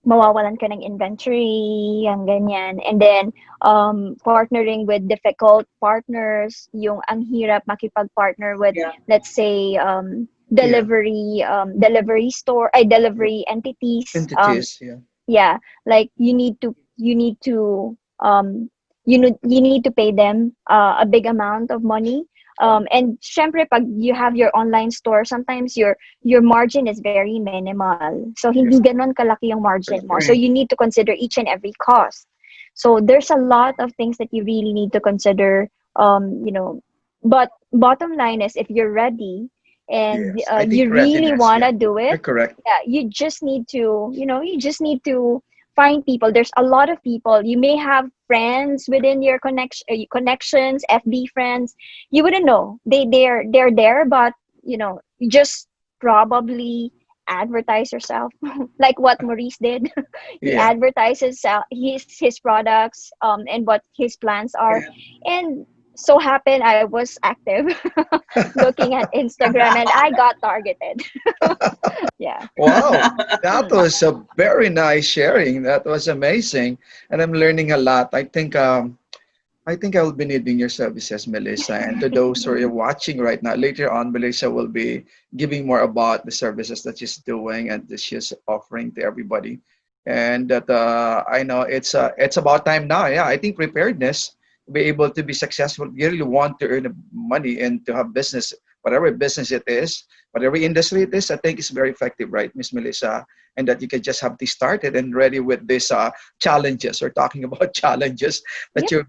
mawawalan ka ng inventory, ang ganyan. And then, partnering with difficult partners, yung ang hirap makipag-partner with, Yeah. let's say, Yeah. delivery entities. Entities. Yeah. Yeah, like you need to pay them a big amount of money. And syempre pag you have your online store, sometimes your margin is very minimal, so Yeah. hindi ganon kalaki yung margin mo, so Right. you need to consider each and every cost. So there's a lot of things that you really need to consider. But bottom line is, if you're ready and Yes. I think you really readiness. want Yeah. to do You're it, correct. yeah, you just need to find people. There's a lot of people. You may have friends within your connections, FB friends. You wouldn't know they're there, but you just probably advertise yourself like what Maurice did. He Yeah. advertises his products, and what his plans are. Yeah. And so happened I was active looking at Instagram, and I got targeted. Yeah. Wow, that was a very nice sharing. That was amazing, and I'm learning a lot. I think I will be needing your services, Melissa. And to those who are watching right now, later on, Melissa will be giving more about the services that she's doing and that she's offering to everybody. And that I know it's about time now. Yeah, I think preparedness to be able to be successful. You really want to earn money and to have business, whatever business it is, whatever industry it is. I think it's very effective, right, Miss Melissa? And that you can just have to start it and ready with these challenges. We're talking about challenges that Yep. you're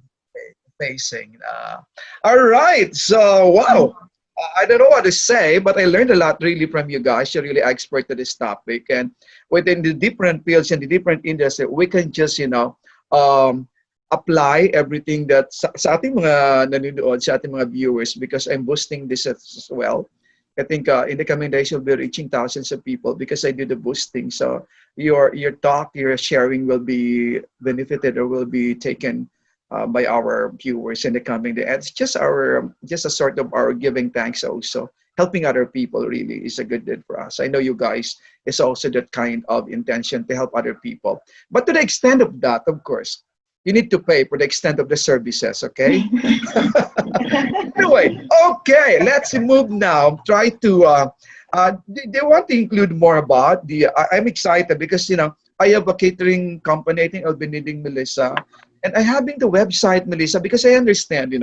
facing. All right. So, wow. I don't know what to say, but I learned a lot really from you guys. You're really expert to this topic. And within the different fields and the different industry, we can just, um, apply everything that sa ating mga nanonood, sa ating mga viewers, because I'm boosting this as well. I think in the coming days, you'll be reaching thousands of people because I do the boosting. So your talk, your sharing will be benefited or will be taken by our viewers in the coming day. And it's just a sort of our giving thanks also. Helping other people really is a good deed for us. I know you guys is also that kind of intention to help other people. But to the extent of that, of course, you need to pay for the extent of the services, okay? Anyway, okay, let's move now. Try to, they want to include more about I'm excited because, I have a catering company. I think I'll be needing Melissa. And I having the website, Melissa, because I understand, in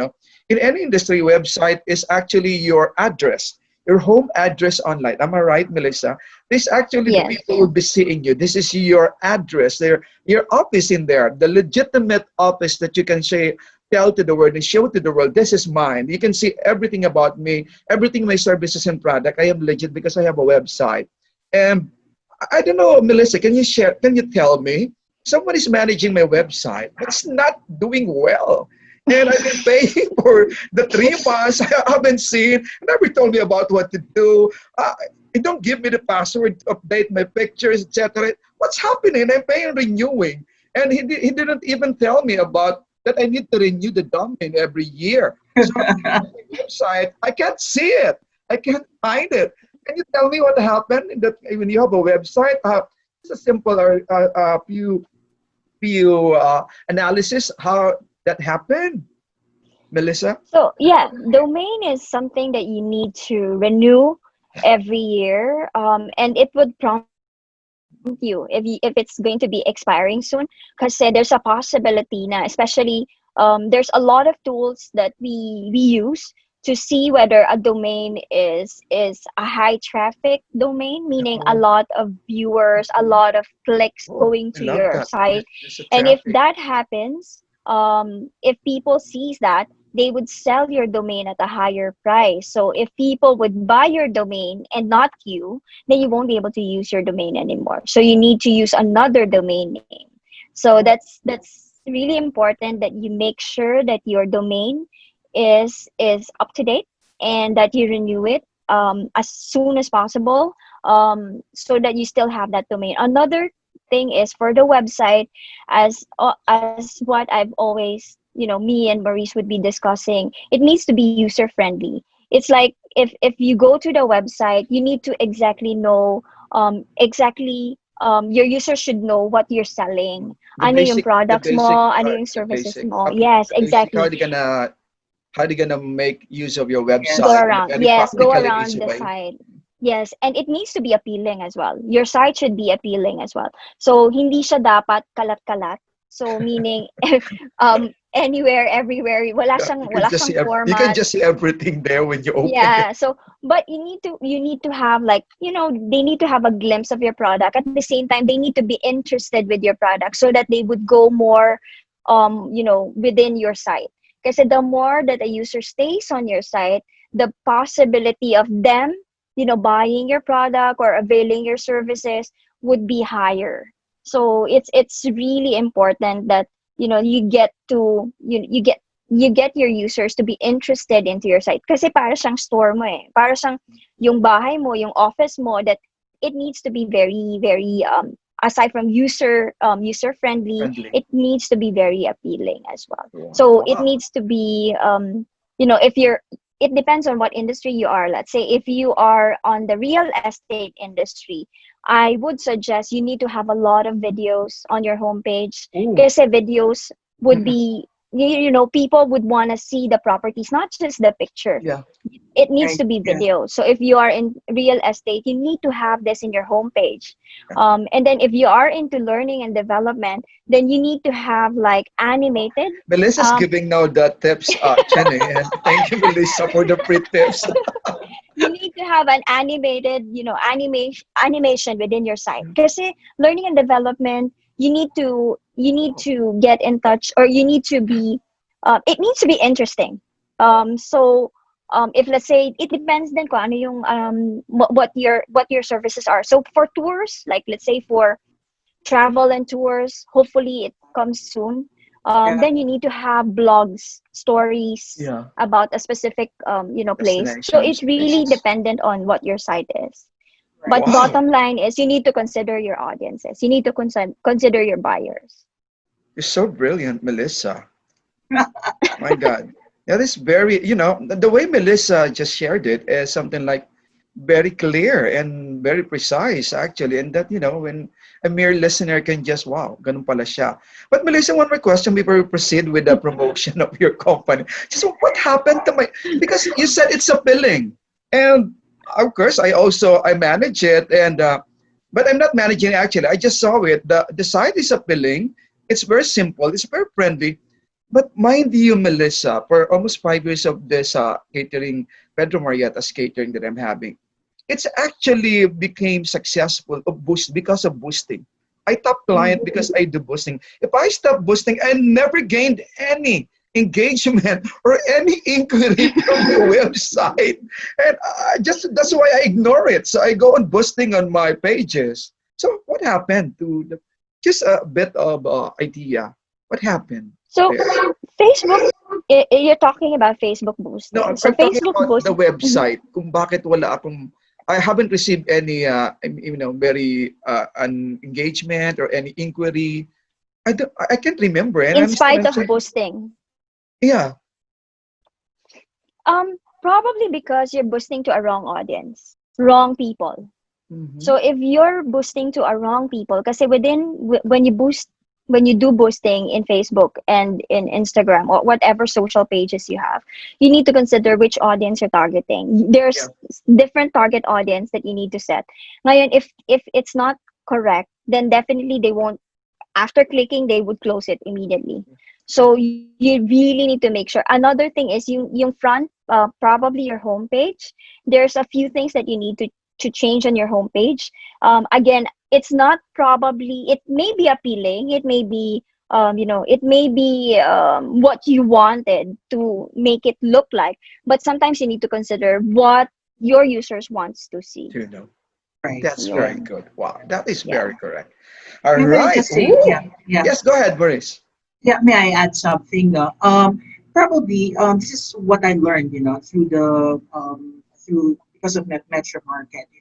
any industry, website is actually your address, your home address online. Am I right, Melissa? This actually the Yes. people will be seeing you. This is your address, your office in there, the legitimate office that you can say, tell to the world and show to the world, this is mine. You can see everything about me, everything my services and product. I am legit because I have a website. And I don't know, Melissa, can you share, can you tell me? Someone is managing my website, but it's not doing well. And I've been paying for the 3 months. I haven't seen, never told me about what to do. He don't give me the password to update my pictures, etc. What's happening? I'm paying renewing. And he didn't even tell me about that I need to renew the domain every year. So on the website, I can't see it. I can't find it. Can you tell me what happened in that when you have a website? It's a simple few analysis how that happened, Melissa. So yeah, domain is something that you need to renew every year, and it would prompt you if it's going to be expiring soon, because there's a possibility na, especially there's a lot of tools that we use to see whether a domain is a high traffic domain, meaning a Oh, lot of viewers, a lot of clicks oh, going I to love your that. site. There's a And if traffic. that happens, if people sees that, they would sell your domain at a higher price. So if people would buy your domain and not you, then you won't be able to use your domain anymore. So you need to use another domain name. So that's really important that you make sure that your domain is up to date and that you renew it as soon as possible, so that you still have that domain. Another thing is for the website, as what I've always, me and Maurice would be discussing, it needs to be user friendly. It's like if you go to the website, you need to exactly know, your user should know what you're selling. The Ano yung basic, the products basic mo, ano part, yung the services basic, mo. okay, Yes, the basic. exactly. How you gonna make use of your Go Yes. website in a around. very Yes, go practical and around easy the way? site. Yes, and it needs to be appealing as well. Your site should be appealing as well. So hindi siya dapat kalat-kalat. So meaning anywhere, everywhere, Yeah, wala siyang you can format. just see everything there when you open it. Yeah. So but you need to have, like, they need to have a glimpse of your product. At the same time, they need to be interested with your product so that they would go more within your site. Because the more that a user stays on your site, the possibility of them, buying your product or availing your services would be higher. So it's really important that you get your users to be interested into your site. Kasi para siyang store mo eh. Para siyang yung bahay mo, yung office mo, that it needs to be very, very, aside from user friendly, Friendly. it needs to be very appealing as well. Wow. So it Wow. needs to be, if you're, it depends on what industry you are. Let's say if you are on the real estate industry, I would suggest you need to have a lot of videos on your homepage. Ooh. Kasi videos would be, people would want to see the properties, not just the picture. Yeah. It needs Right. to be Yeah. video. So if you are in real estate, you need to have this in your homepage. Yeah. And then if you are into learning and development, then you need to have like animated. Melissa's Um, giving now the tips, Jenny, and thank you, Melissa, for the free tips. you need to have an animated, animation within your site. Kasi learning and development, you need to get in touch, or you need to be, it needs to be interesting. If let's say, it depends then kung ano yung what your services are. So for tours, like let's say for travel and tours, hopefully it comes soon. Yeah. Then you need to have blogs, stories Yeah. about a specific place. So Destinations, it's really places. dependent on what your site is. Right. But Wow. bottom line is you need to consider your audiences. You need to consider your buyers. You're so brilliant, Melissa. My God. That is very, the way Melissa just shared it is something like very clear and very precise, actually. And that, when a mere listener can just, wow, ganun pala siya. But Melissa, one more question before we proceed with the promotion of your company. Just what happened to because you said it's appealing. And of course, I manage it. But I'm not managing it, actually. I just saw it. The site is appealing. It's very simple. It's very friendly. But mind you, Melissa, for almost 5 years of this catering, Pedro Marieta's catering that I'm having, it's actually became successful because of boosting. I top client because I do boosting. If I stop boosting, I never gained any engagement or any inquiry from the website. And that's why I ignore it. So I go on boosting on my pages. So what happened to just a bit of idea? What happened So there? Facebook, you're talking about Facebook No, boosting. So I'm talking Facebook about the boosting. Mhm. website. Kung bakit wala akong I haven't received any, very an engagement or any inquiry. I can't remember, and In I'm still spite in of check. boosting. Yeah. Probably because you're boosting to a wrong audience, wrong people. Mm-hmm. So if you're boosting to a wrong people, kasi when you boost, when you do boosting in Facebook and in Instagram or whatever social pages you have, you need to consider which audience you're targeting. Yeah. There's different target audience that you need to set. Ngayon, if it's not correct, then definitely they won't. After clicking, they would close it immediately. So you really need to make sure. Another thing is yung front, probably your homepage. There's a few things that you need to change on your homepage. Again, it's not probably, it may be appealing. It may be, it may be what you wanted to make it look like. But sometimes you need to consider what your users wants to see. You know. Right. That's very Yun. good. Wow, that is Yeah. very correct. All May I right. just say, Ooh. yeah, yeah. Yes, go ahead, Boris. Yeah, may I add something? Probably this is what I learned, through through because of Metro Market,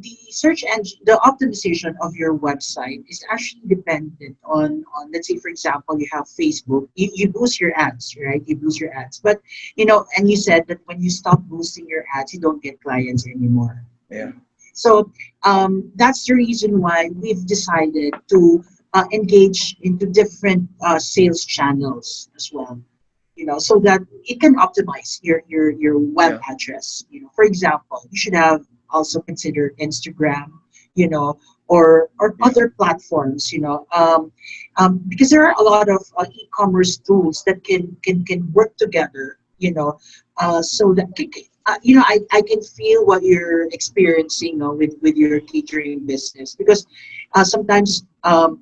the search engine, the optimization of your website is actually dependent on let's say for example you have Facebook, you boost your ads, right? You boost your ads, but and you said that when you stop boosting your ads, you don't get clients anymore. Yeah. So that's the reason why we've decided to engage into different sales channels as well. So that it can optimize your web Yeah. address. For example, you should have also considered Instagram, or Yeah. other platforms, because there are a lot of e-commerce tools that can work together, so that I can feel what you're experiencing with your catering business because sometimes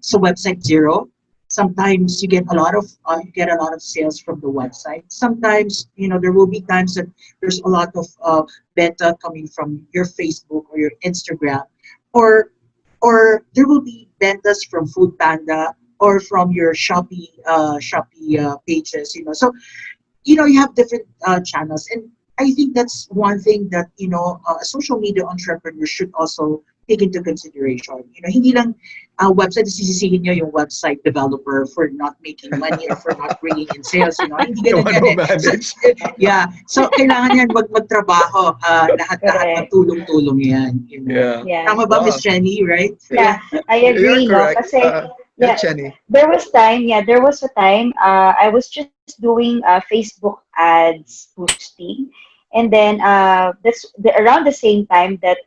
so website zero, sometimes you get a lot of sales from the Yeah. website. Sometimes there will be times that there's a lot of beta coming from your Facebook or your Instagram, or there will be betas from Food Panda or from your Shopee pages. So you have different channels, and I think that's one thing that a social media entrepreneur should also take into consideration. Hindi lang website sisisihin nyo yung website developer for not making money or for not bringing in sales. Hindi The ganun one yan who eh. So, managed. yeah, so kailangan yan magtrabaho, lahat-lahat Correct. magtulong-tulong yan. Yeah. Yeah. Tama ba, Miss Wow. Jenny, right? Yeah. Yeah, I You're agree, no? correct. Kasi, Yeah, yeah, Chenny. there was a time, I was just doing Facebook ads boosting. And then around the same time that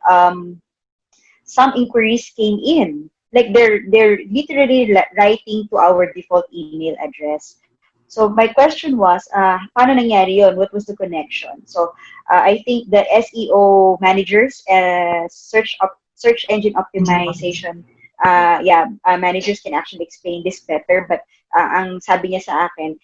some inquiries came in. Like they're literally writing to our default email address. So my question was, paano nangyari yun? What was the connection? So I think the SEO managers, search engine optimization, managers can actually explain this better. But ang sabi niya sa akin,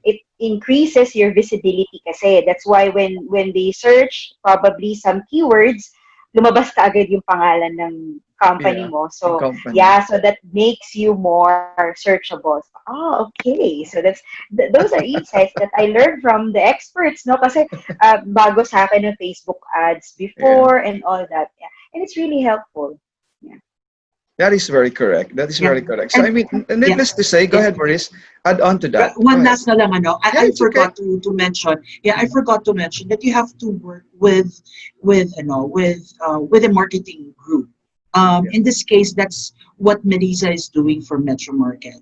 it increases your visibility kasi. That's why when they search probably some keywords, lumabas ka agad yung pangalan ng company Yeah. mo. The So, company. yeah, so that makes you more searchable. Oh, okay. So those are insights that I learned from the experts, no? Kasi bago sa akin ng Facebook ads Yeah. before and all that. Yeah. And it's really helpful. Yeah. That is very correct. That is Yeah. very correct. So I And mean, yeah, needless to say, go yeah. ahead, Boris. Add on to that. Go One ahead. last na lang, Yeah, I it's okay. forgot to mention. Yeah, I forgot to mention that you have to work with a marketing group. Yeah. In this case, that's what Melissa is doing for Metro Market.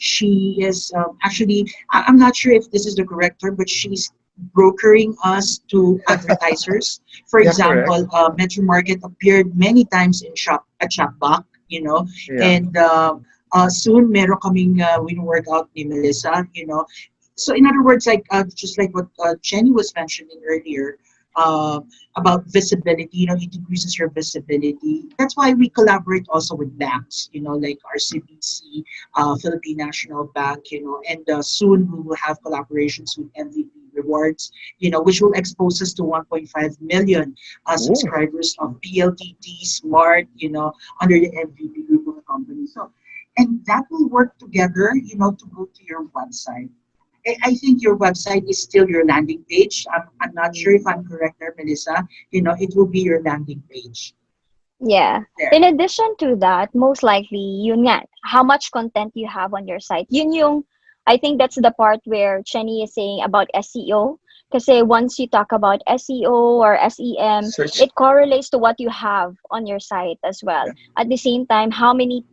She is actually, I'm not sure if this is the correct term, but she's brokering us to advertisers. For Yeah, correct. example, Metro Market appeared many times at Shopback, Yeah. and soon meron kaming wino-workout ni Melissa. So in other words, like just like what Jenny was mentioning earlier, uh, about visibility, it increases your visibility. That's why we collaborate also with banks, like RCBC, Philippine National Bank, and soon we will have collaborations with MVP Rewards, which will expose us to 1.5 million Ooh. subscribers of PLDT Smart, under the MVP group of companies. So, and that will work together, to go to your website. I think your website is still your landing page. I'm not sure if I'm correct there, Melissa. It will be your landing page Yeah. there. In addition to that, most likely, yun nga, how much content you have on your site. Yun yung, I think that's the part where Chenny is saying about SEO. Kasi once you talk about SEO or SEM, Search. it correlates to what you have on your site as well. Yeah. At the same time, how many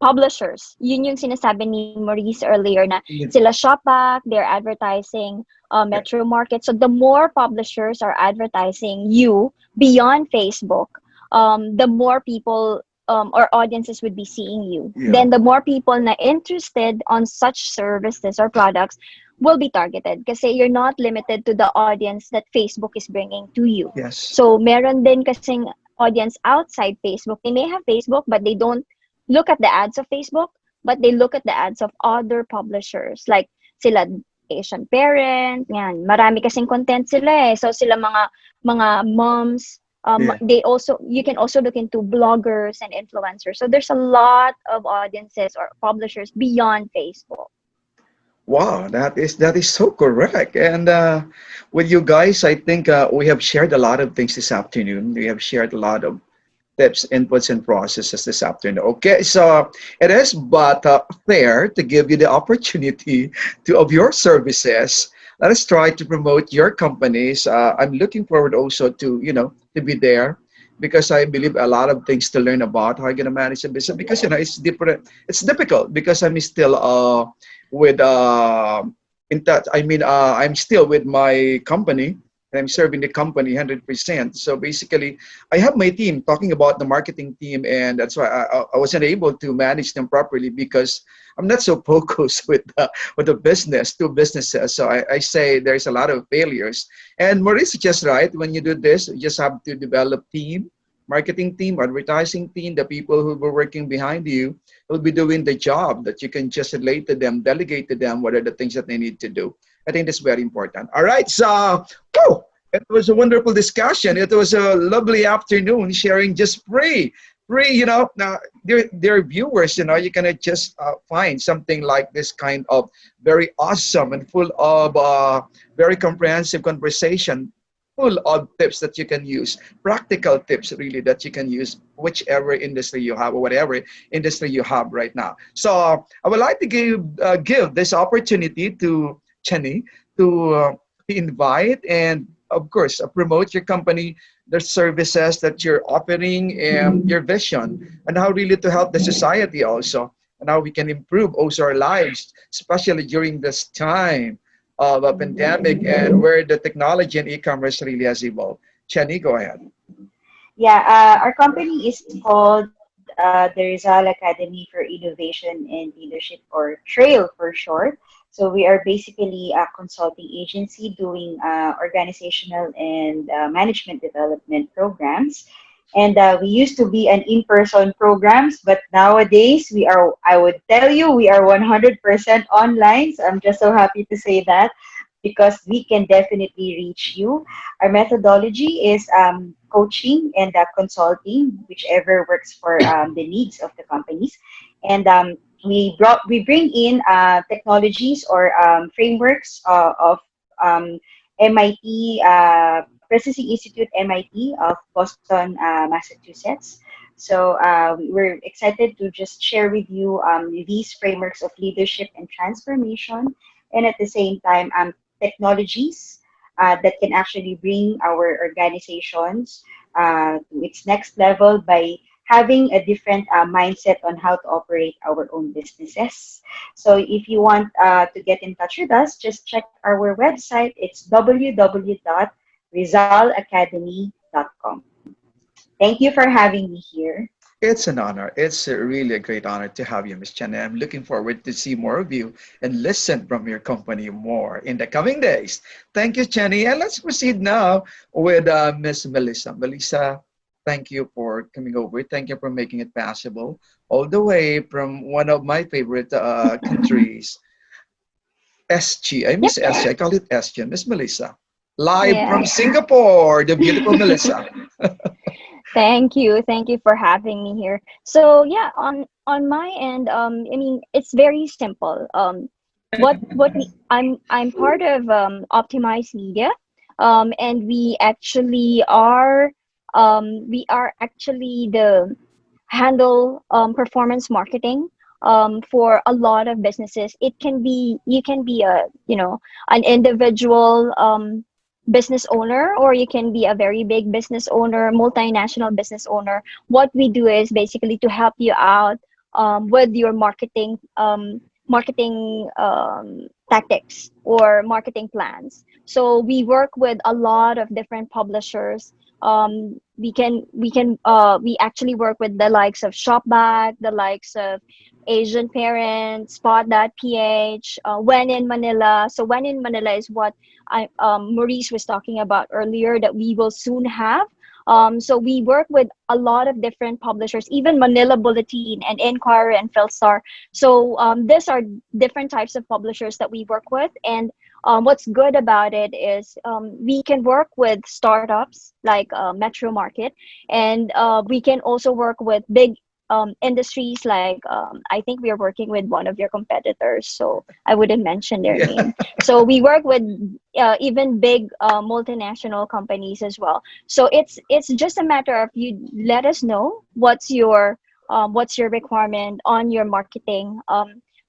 publishers. Yun yung sinasabi ni Maurice earlier na Yeah. sila Shopback, they're advertising Yeah. Metro Market. So the more publishers are advertising you beyond Facebook, the more people or audiences would be seeing you. Yeah. Then the more people na interested on such services or products will be targeted kasi you're not limited to the audience that Facebook is bringing to you. Yes. So meron din kasing audience outside Facebook. They may have Facebook but they don't look at the ads of Facebook, but they look at the ads of other publishers. Like sila Asian parent, yan. Marami kasing content sila eh. So sila mga moms, Yeah. they also you can also look into bloggers and influencers. So there's a lot of audiences or publishers beyond Facebook. Wow, that is so correct. And with you guys, I think we have shared a lot of things this afternoon. We have shared a lot of tips, inputs, and processes this afternoon. Okay, so it is but fair to give you the opportunity to of your services. Let us try to promote your companies. I'm looking forward also to to be there because I believe a lot of things to learn about how you're gonna manage a business because it's different. It's difficult because I'm still with in touch. I mean I'm still with my company. I'm serving the company 100%. So basically, I have my team talking about the marketing team, and that's why I wasn't able to manage them properly because I'm not so focused with the business, two businesses. So I say there's a lot of failures. And Maurice is just right. When you do this, you just have to develop team, marketing team, advertising team, the people who were working behind you will be doing the job that you can just relate to them, delegate to them what are the things that they need to do. I think that's very important. All right, so it was a wonderful discussion. It was a lovely afternoon sharing just free. Now dear viewers, you can just find something like this kind of very awesome and full of very comprehensive conversation, full of tips that you can use, practical tips really that you can use, whichever industry you have or whatever industry you have right now. So I would like to give this opportunity to Chenny to invite and of course promote your company, the services that you're offering, and your vision, and how really to help the society also, and how we can improve also our lives, especially during this time of a pandemic and where the technology and e-commerce really has evolved. Chenny, go ahead. Yeah, our company is called the Rizal Academy for Innovation and Leadership, or TRAIL for short. So we are basically a consulting agency doing organizational and management development programs. And we used to be an in-person programs, but nowadays I would tell you, we are 100% online. So I'm just so happy to say that because we can definitely reach you. Our methodology is coaching and consulting, whichever works for the needs of the companies. And we bring in technologies or frameworks of MIT, Presidency Institute MIT of Boston, Massachusetts. So we're excited to just share with you these frameworks of leadership and transformation, and at the same time, technologies that can actually bring our organizations to its next level by having a different mindset on how to operate our own businesses. So if you want to get in touch with us, just check our website. It's www.rizalacademy.com. Thank you for having me here. It's an honor. It's really a great honor to have you, Miss Chen. I'm looking forward to see more of you and listen from your company more in the coming days. Thank you, Jenny. And let's proceed now with Miss Melissa. Melissa, thank you for coming over. Thank you for making it possible all the way from one of my favorite countries, SG. I Yep. miss SG. I call it SG. Miss Melissa, live from Yeah. Singapore, the beautiful Melissa. Thank you. Thank you for having me here. So yeah, on my end, I mean, it's very simple. I'm part of Optimize Media, and we are actually the handle performance marketing for a lot of businesses. It can be you can be a an individual business owner, or you can be a very big business owner, multinational business owner. What we do is basically to help you out with your marketing tactics or marketing plans. So we work with a lot of different publishers. We actually work with the likes of Shopback, the likes of Asian Parents, Spot.ph, When in Manila. So When in Manila is what Maurice was talking about earlier that we will soon have. So we work with a lot of different publishers, even Manila Bulletin and Inquirer and Philstar. So these are different types of publishers that we work with. And what's good about it is we can work with startups like Metro Market, and we can also work with big industries like I think we are working with one of your competitors, so I wouldn't mention their Yeah. name. So we work with even big multinational companies as well. So it's just a matter of you let us know what's your requirement on your marketing.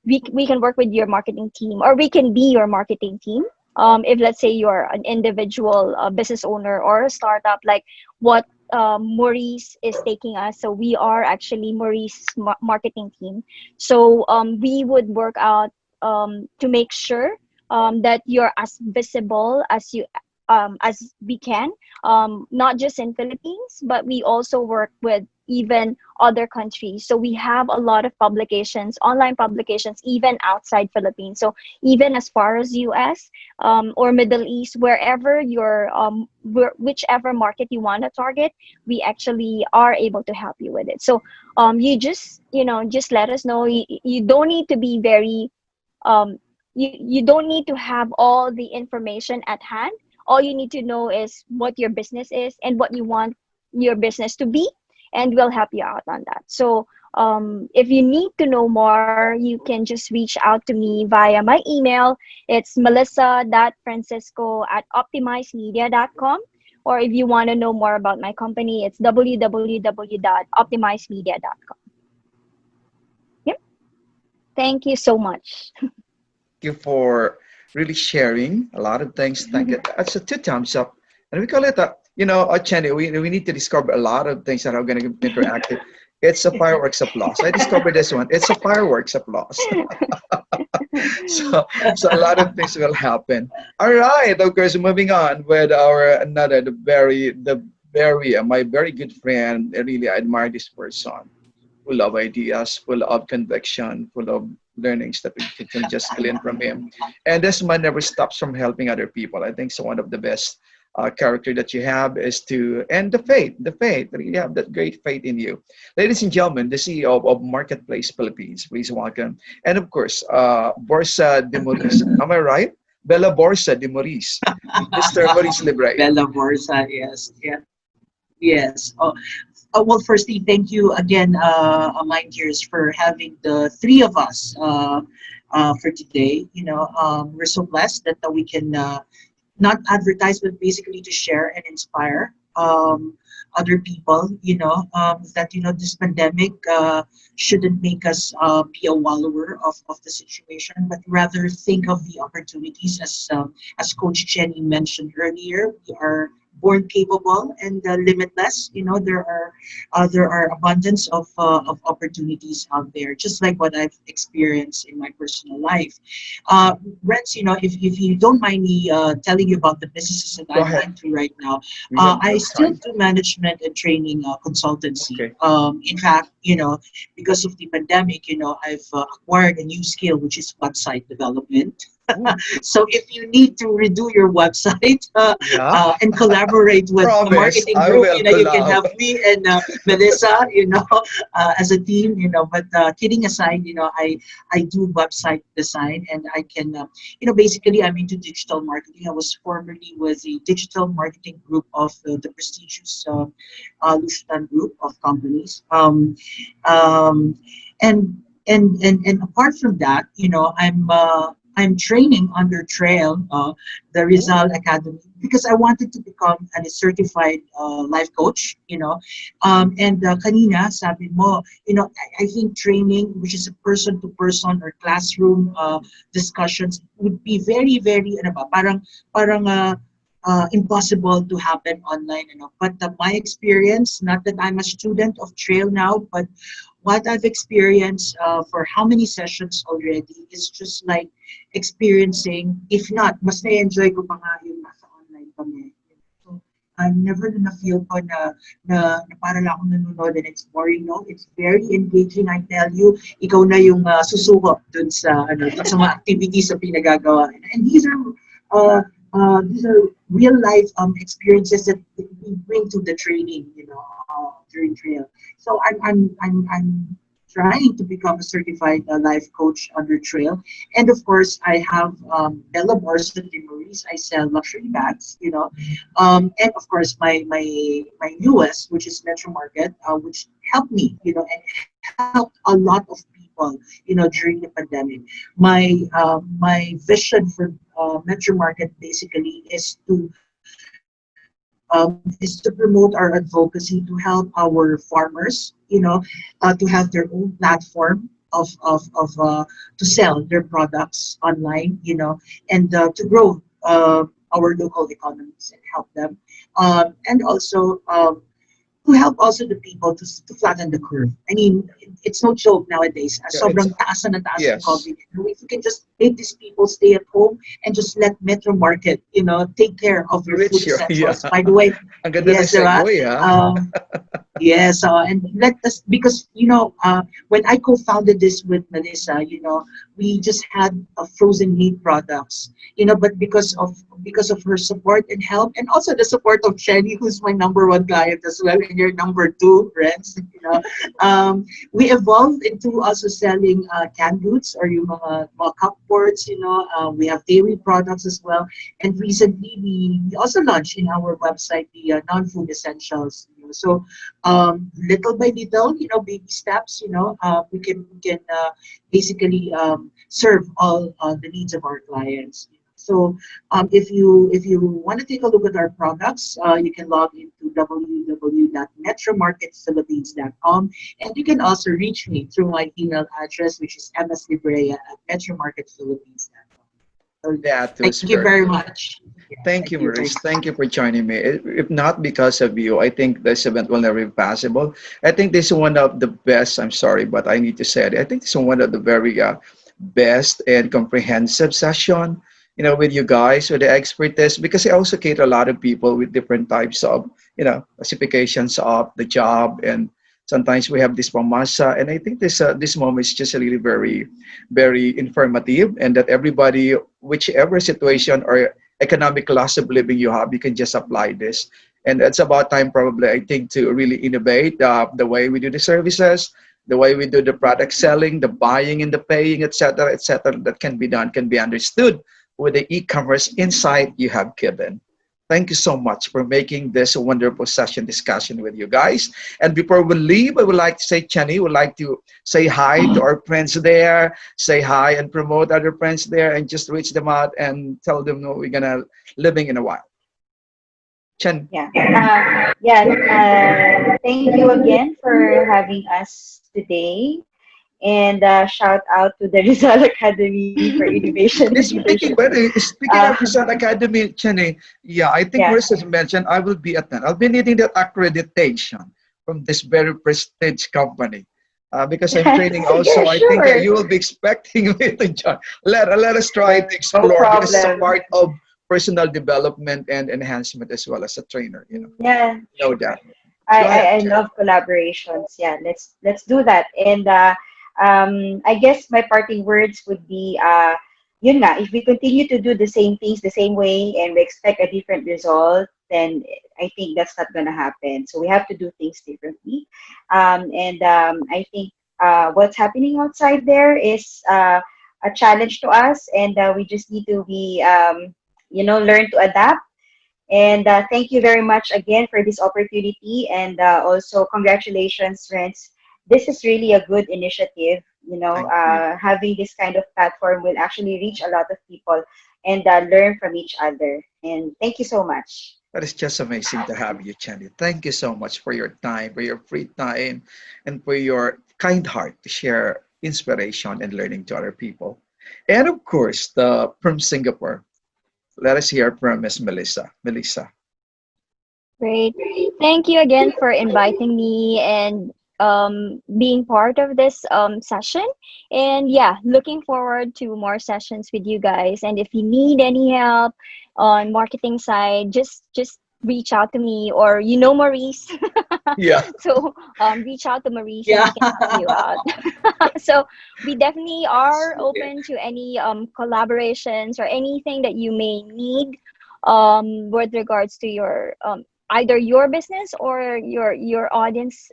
We can work with your marketing team, or we can be your marketing team. If let's say you're an individual business owner or a startup, like what Maurice is taking us. So we are actually Maurice's marketing team. So we would work out to make sure that you're as visible as we can, not just in Philippines, but we also work with even other countries. So we have a lot of publications, online publications, even outside Philippines. So even as far as US or Middle East, wherever whichever market you want to target, we actually are able to help you with it. So you just let us know. You don't need to be very you don't need to have all the information at hand. All you need to know is what your business is and what you want your business to be, and we'll help you out on that. So if you need to know more, you can just reach out to me via my email. It's melissa.francisco@optimizemedia.com. Or if you want to know more about my company, it's www.optimizemedia.com. Yep. Thank you so much. You for really sharing a lot of things. Thank you. That's a two thumbs up. And we call it Chenny, we need to discover a lot of things that are going to be interactive. It's a fireworks applause. I discovered this one. It's a fireworks applause. So a lot of things will happen. All right, of course, moving on with our another the very my very good friend. I really admire this person, full of ideas, full of conviction, full of learnings that we can just glean from him. And this man never stops from helping other people. I think so. One of the best character that you have is to, and the faith that you have, that great faith in you. Ladies and gentlemen, the CEO of Marketplace Philippines, please welcome. And of course, Borsa de Maurice. Am I right? Bella Borsa de Maurice. Mr. Maurice Libre. Bella Borsa, yes, yeah, yes. Well, firstly, thank you again, Mind Years, for having the three of us for today. We're so blessed that we can not advertise, but basically to share and inspire other people. That this pandemic shouldn't make us be a wallower of the situation, but rather think of the opportunities. As Coach Jenny mentioned earlier, we are born capable and limitless. There are abundance of opportunities out there, just like what I've experienced in my personal life. Renz, if you don't mind me telling you about the businesses that Go I'm ahead. into right now, We have I no still time. do management and training consultancy. Okay. In fact, because of the pandemic, I've acquired a new skill, which is website development. Ooh, So if you need to redo your website yeah. and collaborate with the Promise, marketing I group, will you can collab. have me and Melissa, as a team. But kidding aside, I do website design, and I can, basically I'm into digital marketing. I was formerly with the digital marketing group of the prestigious Lustan group of companies. Um, and apart from that, I'm I'm training under Trail, the Oh, Rizal Academy, because I wanted to become a certified life coach, and kanina, sabi mo, I think training, which is a person-to-person or classroom discussions, would be very, very, parang impossible to happen online. But my experience, not that I'm a student of Trail now, but what I've experienced for how many sessions already is just like experiencing, if not, mas na-enjoy ko pa nga yung nasa online kami. So, never na-feel ko na para lang akong nanonood and it's boring, no? It's very engaging, I tell you. Ikaw na yung susuko dun sa mga activities na pinagagawa. And uh, these are real life experiences that we bring to the training, during trail. So I'm trying to become a certified life coach under Trail, and of course I have Bella Morse and Maurice. I sell luxury bags, and of course my newest, which is Metro Market, which helped me, and helped a lot of people, during the pandemic. My vision for Metro Market basically is to promote our advocacy to help our farmers, to have their own platform to sell their products online, and to grow our local economies and help them, and also to help also the people to flatten the curve. I mean, it's no joke nowadays. yeah, it's Sobrang taas na taas ng yes. COVID. If you can just make these people stay at home and just let Metro Market, take care of your food Rich, yeah. essentials. By the way, Ang ganda ng yes, diba? segue, ha? Um, Yes, and let us, because when I co-founded this with Melissa, we just had frozen meat products, but because of her support and help, and also the support of Shelly, who's my number one client as well, and your number two, Renz, we evolved into also selling canned goods or yung mga cupboards, we have dairy products as well, and recently we also launched in our website the non-food essentials. So little by little, baby steps, we can basically serve all the needs of our clients. So if you want to take a look at our products, you can log into www.metromarketphilippines.com, and you can also reach me through my email address, which is mslibrea@metromarketphilippines.com. So That thank was you very very good. much. Yeah, Thank thank you, you very Maurice. much. Thank you for joining me. If not because of you, I think this event will never be possible. I think this is one of the best, I'm sorry, but I need to say it. I think this is one of the very best and comprehensive session, with you guys, with the expertise, because I also cater a lot of people with different types of, classifications of the job. And sometimes we have this pamasa. And I think this moment is just really very, very informative, and that everybody, whichever situation or economic loss of living you have, you can just apply this. And it's about time, probably, I think, to really innovate the way we do the services, the way we do the product selling, the buying and the paying, et cetera, that can be done, can be understood with the e-commerce insight you have given. Thank you so much for making this a wonderful session discussion with you guys. And before we leave, I would like to say, Chani, would like to say hi to our friends there, say hi and promote other friends there, and just reach them out and tell them, no, we're gonna living in a while. Chen, Yeah. Thank you again for having us today. And shout out to the Rizal Academy for Innovation and speaking, Leadership. by the way, speaking Uh, of Rizal Academy, Chene, yeah, I think yeah. Maurice has mentioned I will be at that. I'll be needing that accreditation from this very prestige company. Because I'm training also, Sige, I think sure. you will be expecting me to join. Let us try to No explore, because it's a problem. part of personal development and enhancement as well as a trainer, Yeah, know sure. that. Go ahead, I Chen. love collaborations. Yeah, let's do that. And I guess my parting words would be, yun nga, if we continue to do the same things the same way and we expect a different result, then I think that's not gonna happen. So we have to do things differently. And I think what's happening outside there is a challenge to us, and we just need to be, learn to adapt. And thank you very much again for this opportunity. And also, congratulations, friends. This is really a good initiative. Thank you. having this kind of platform will actually reach a lot of people and learn from each other. And thank you so much. That is just amazing to have you, Jenny. Thank you so much for your time, for your free time, and for your kind heart to share inspiration and learning to other people. And of course, from Singapore, let us hear from Miss Melissa. Melissa. Great. Thank you again for inviting me and being part of this session. And yeah, looking forward to more sessions with you guys. And if you need any help on marketing side, just reach out to me, or Maurice. Yeah, So reach out to Maurice and Yeah. he can help you out. So we definitely are open to any collaborations or anything that you may need with regards to your either your business or your audience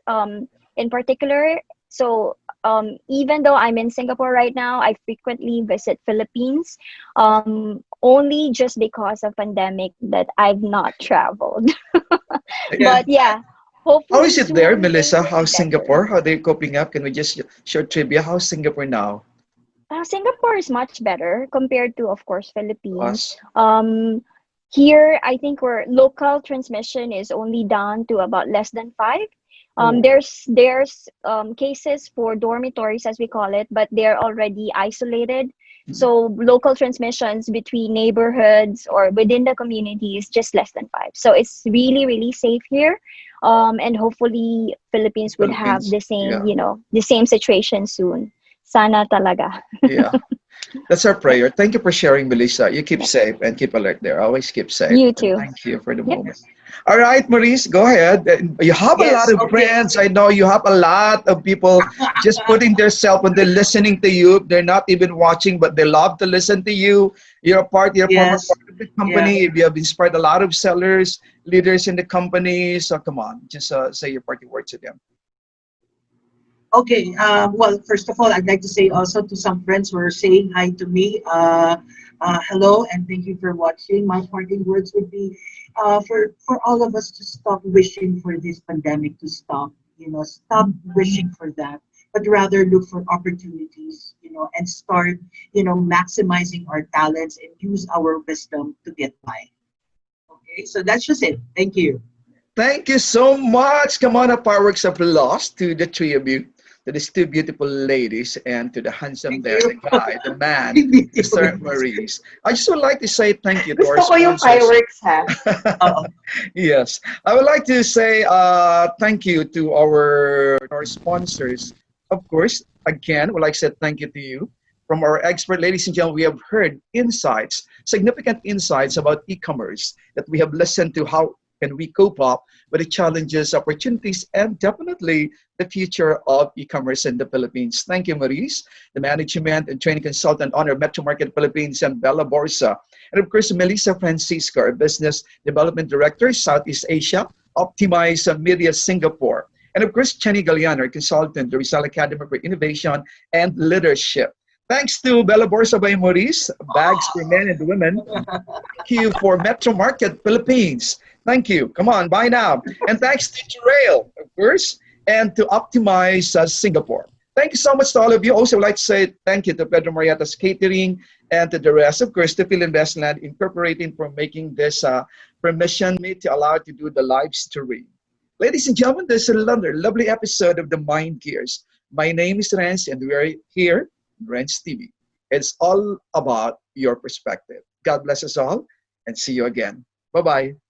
in particular. So even though I'm in Singapore right now, I frequently visit Philippines, only just because of pandemic that I've not traveled. Yeah. But yeah, how hopefully is it there, soon things Melissa? will be How's better. Singapore? How are they coping up? Can we just share trivia? How's Singapore now? Singapore is much better compared to, of course, Philippines. Us? Here, I think where local transmission is only down to about less than five. Oh, There's cases for dormitories, as we call it, but they're already isolated. mm, So local transmissions between neighborhoods or within the community is just less than five. So it's really, really safe here. And hopefully Philippines would have Philippines. the same, Yeah, the same situation soon. Sana talaga. yeah. That's our prayer. Thank you for sharing, Melissa. You keep Yep. safe and keep alert there. Always keep safe. You And too. thank you for the Yep. moment. All right, Maurice, go ahead. You have a lot Yes. of Okay. friends. I know you have a lot of people just putting themselves and they're listening to you. They're not even watching, but they love to listen to you. You're a former Yes. part of the Yeah. company. You have inspired a lot of sellers, leaders in the company. So come on, just say your parting words to them. Okay. Well, first of all, I'd like to say also to some friends who are saying hi to me. Hello and thank you for watching. My parting words would be for all of us to stop wishing for this pandemic to stop. Stop wishing for that, but rather look for opportunities. And start maximizing our talents and use our wisdom to get by. Okay, so that's just it. Thank you. Thank you so much. Come on, a fireworks of applause to the three of you, to these two beautiful ladies, and to the handsome Thank there, the you. guy, the man, Beautiful Mr. ladies. Maurice. I just would like to say thank you to our Gusto ko yung sponsors. fireworks, ha? Uh, Yes, I would like to say thank you to our sponsors. Of course, again, would like to say thank you to you. From our expert, ladies and gentlemen, we have heard insights, significant insights about e-commerce that we have listened to how can we cope up with the challenges, opportunities, and definitely the future of e-commerce in the Philippines. Thank you, Maurice, the management and training consultant on our Metro Market Philippines and Bella Borsa. And of course, Melissa Francisco, our business development director, Southeast Asia, Optimize Media Singapore. And of course, Chenny Galian, our consultant, the Rizal Academy for Innovation and Leadership. Thanks to Bella Borsa by Maurice, bags for men and women. Thank you for Metro Market Philippines. Thank you. Come on, buy now. And thanks to Rail, of course, and to Optimize Singapore. Thank you so much to all of you. Also, I'd like to say thank you to Pedro Mariata's Catering and to the rest, of course, to Phil Investland Incorporating for making this permission me to allow to do the live stream. Ladies and gentlemen, this is another lovely episode of the Mind Gears. My name is Renz, and we are here on Renz TV. It's all about your perspective. God bless us all, and see you again. Bye bye.